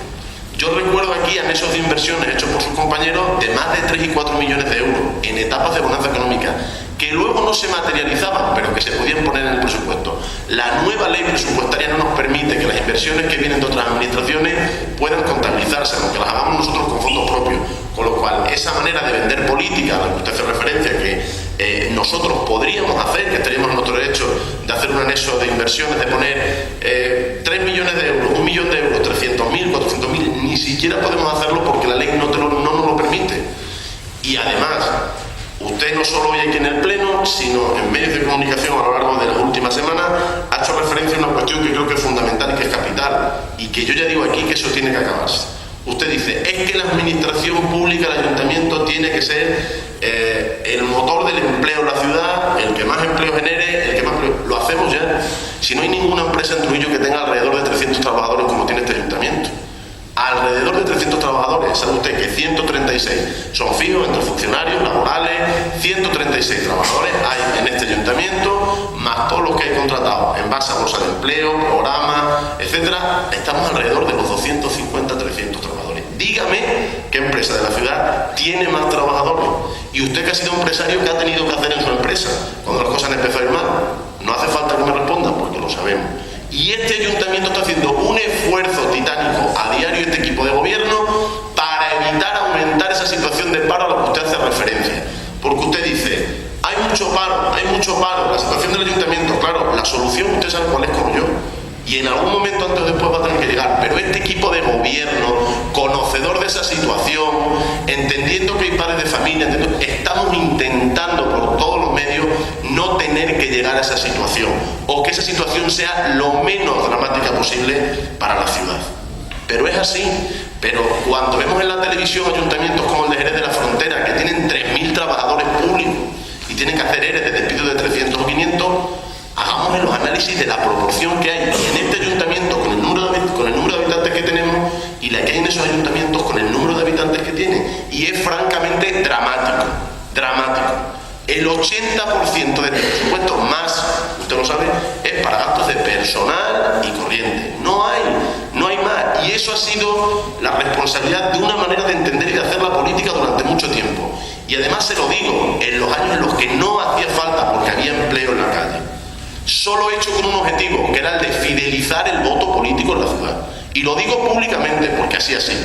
Yo recuerdo aquí anexos de inversiones hechos por sus compañeros de más de 3 y 4 millones de euros en etapas de bonanza económica, que luego no se materializaban, pero que se podían poner en el presupuesto. La nueva ley presupuestaria no nos permite que las inversiones que vienen de otras administraciones puedan contabilizarse, aunque las hagamos nosotros con fondos propios. Con lo cual, esa manera de vender política a la que usted hace referencia, que nosotros podríamos hacer, que estaríamos en nuestro derecho de hacer un anexo de inversiones, de poner 3 millones de euros, 1 millón de euros, 300.000, 400.000, ni siquiera podemos hacerlo porque la ley no nos lo permite. Y además, usted usted no solo hoy aquí en el Pleno, sino en medios de comunicación a lo largo de las últimas semanas, ha hecho referencia a una cuestión que creo que es fundamental y que es capital, y que yo ya digo aquí que eso tiene que acabarse. Usted dice, es que la administración pública, el ayuntamiento, tiene que ser el motor del empleo en la ciudad, el que más empleo genere, el que más empleo... Lo hacemos ya. Si no hay ninguna empresa en Trujillo que tenga alrededor de 300 trabajadores como tiene este ayuntamiento. Alrededor de 300 trabajadores. Sabe usted que 136 son fijos entre funcionarios, laborales, 136 trabajadores hay en este ayuntamiento, más todos los que hay contratados en base a bolsa de empleo, programas, etcétera. Estamos alrededor de los 250, 300 trabajadores. Dígame qué empresa de la ciudad tiene más trabajadores. Y usted que ha sido empresario, ¿qué ha tenido que hacer en su empresa cuando las cosas han empezado a ir mal? No hace falta que me respondan porque lo sabemos. Y este ayuntamiento está haciendo un esfuerzo titánico a diario, este equipo de gobierno, para evitar aumentar esa situación de paro a la que usted hace referencia. Porque usted dice, hay mucho paro, la situación del ayuntamiento, claro, la solución usted sabe cuál es como yo. Y en algún momento antes o después va a tener que llegar. Pero este equipo de gobierno, conocedor de esa situación, entendiendo que hay padres de familia, estamos intentando por todos los medios no tener que llegar a esa situación, o que esa situación sea lo menos dramática posible para la ciudad. Pero es así. Pero cuando vemos en la televisión ayuntamientos como el de Jerez de la Frontera, que tienen 3.000 trabajadores públicos y tienen que hacer ERE de despido de 300 o 500, hagamos los análisis de la proporción que hay en este ayuntamiento con el número de habitantes que tenemos y la que hay en esos ayuntamientos con el número de habitantes que tienen. Y es francamente dramático. El 80% de este presupuesto más, usted lo sabe, es para gastos de personal y corriente. No hay más. Y eso ha sido la responsabilidad de una manera de entender y de hacer la política durante mucho tiempo. Y además se lo digo, en los años en los que no hacía falta porque había empleo en la calle. Solo hecho con un objetivo, que era el de fidelizar el voto político en la ciudad. Y lo digo públicamente porque así ha sido.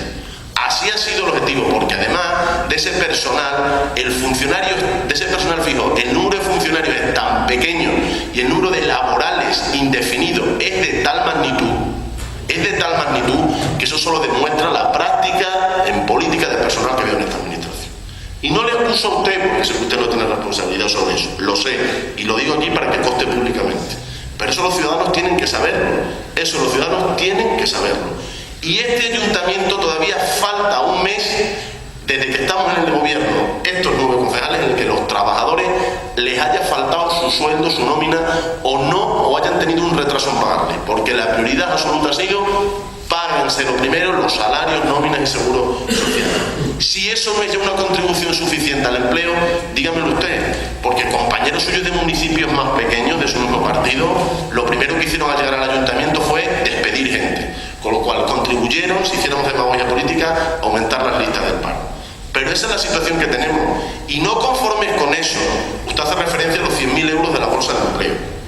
Así ha sido el objetivo, porque además de ese personal, de ese personal fijo, el número de funcionarios es tan pequeño y el número de laborales indefinidos es de tal magnitud que eso solo demuestra la práctica en política de personal que veo en esta administración. Y no le acuso a usted, porque sé que usted no tiene responsabilidad sobre eso, lo sé, y lo digo aquí para que conste públicamente. Pero eso los ciudadanos tienen que saberlo. Y este ayuntamiento todavía falta un mes desde que estamos en el gobierno, estos 9 concejales, en el que los trabajadores les haya faltado su sueldo, su nómina, o hayan tenido un retraso en pagarle, porque la prioridad absoluta ha sido páguense lo primero, los salarios, nóminas y seguro social. Si eso no es ya una contribución suficiente al empleo, dígamelo usted, porque compañeros suyos de municipios más pequeños de su mismo partido, lo primero que hicieron al llegar al ayuntamiento fue despedir gente, con lo cual contribuyeron, si hiciéramos demagogia política, a aumentar las listas del paro. Pero esa es la situación que tenemos. Y no conformes con eso, usted hace referencia a los 100.000 euros de la bolsa de empleo.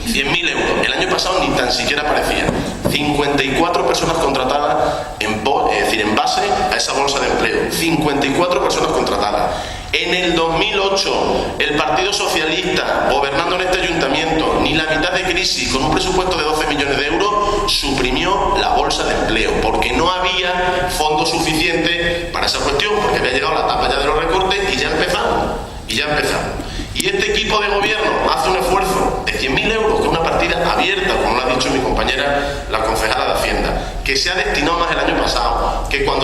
100.000 euros. El año pasado ni tan siquiera aparecían. 54 personas contratadas en base a esa bolsa de empleo. 54 personas contratadas. En el 2008, el Partido Socialista, gobernando en este ayuntamiento, ni la mitad de crisis, con un presupuesto de 12 millones de euros, suprimió la bolsa de empleo, porque no había fondos suficientes para esa cuestión, porque había llegado la etapa ya de los recortes y ya empezamos. Y este equipo de gobierno hace un esfuerzo de 100.000 euros, que es una partida abierta, como lo ha dicho mi compañera, la concejala de Hacienda, que se ha destinado más el año pasado, que cuando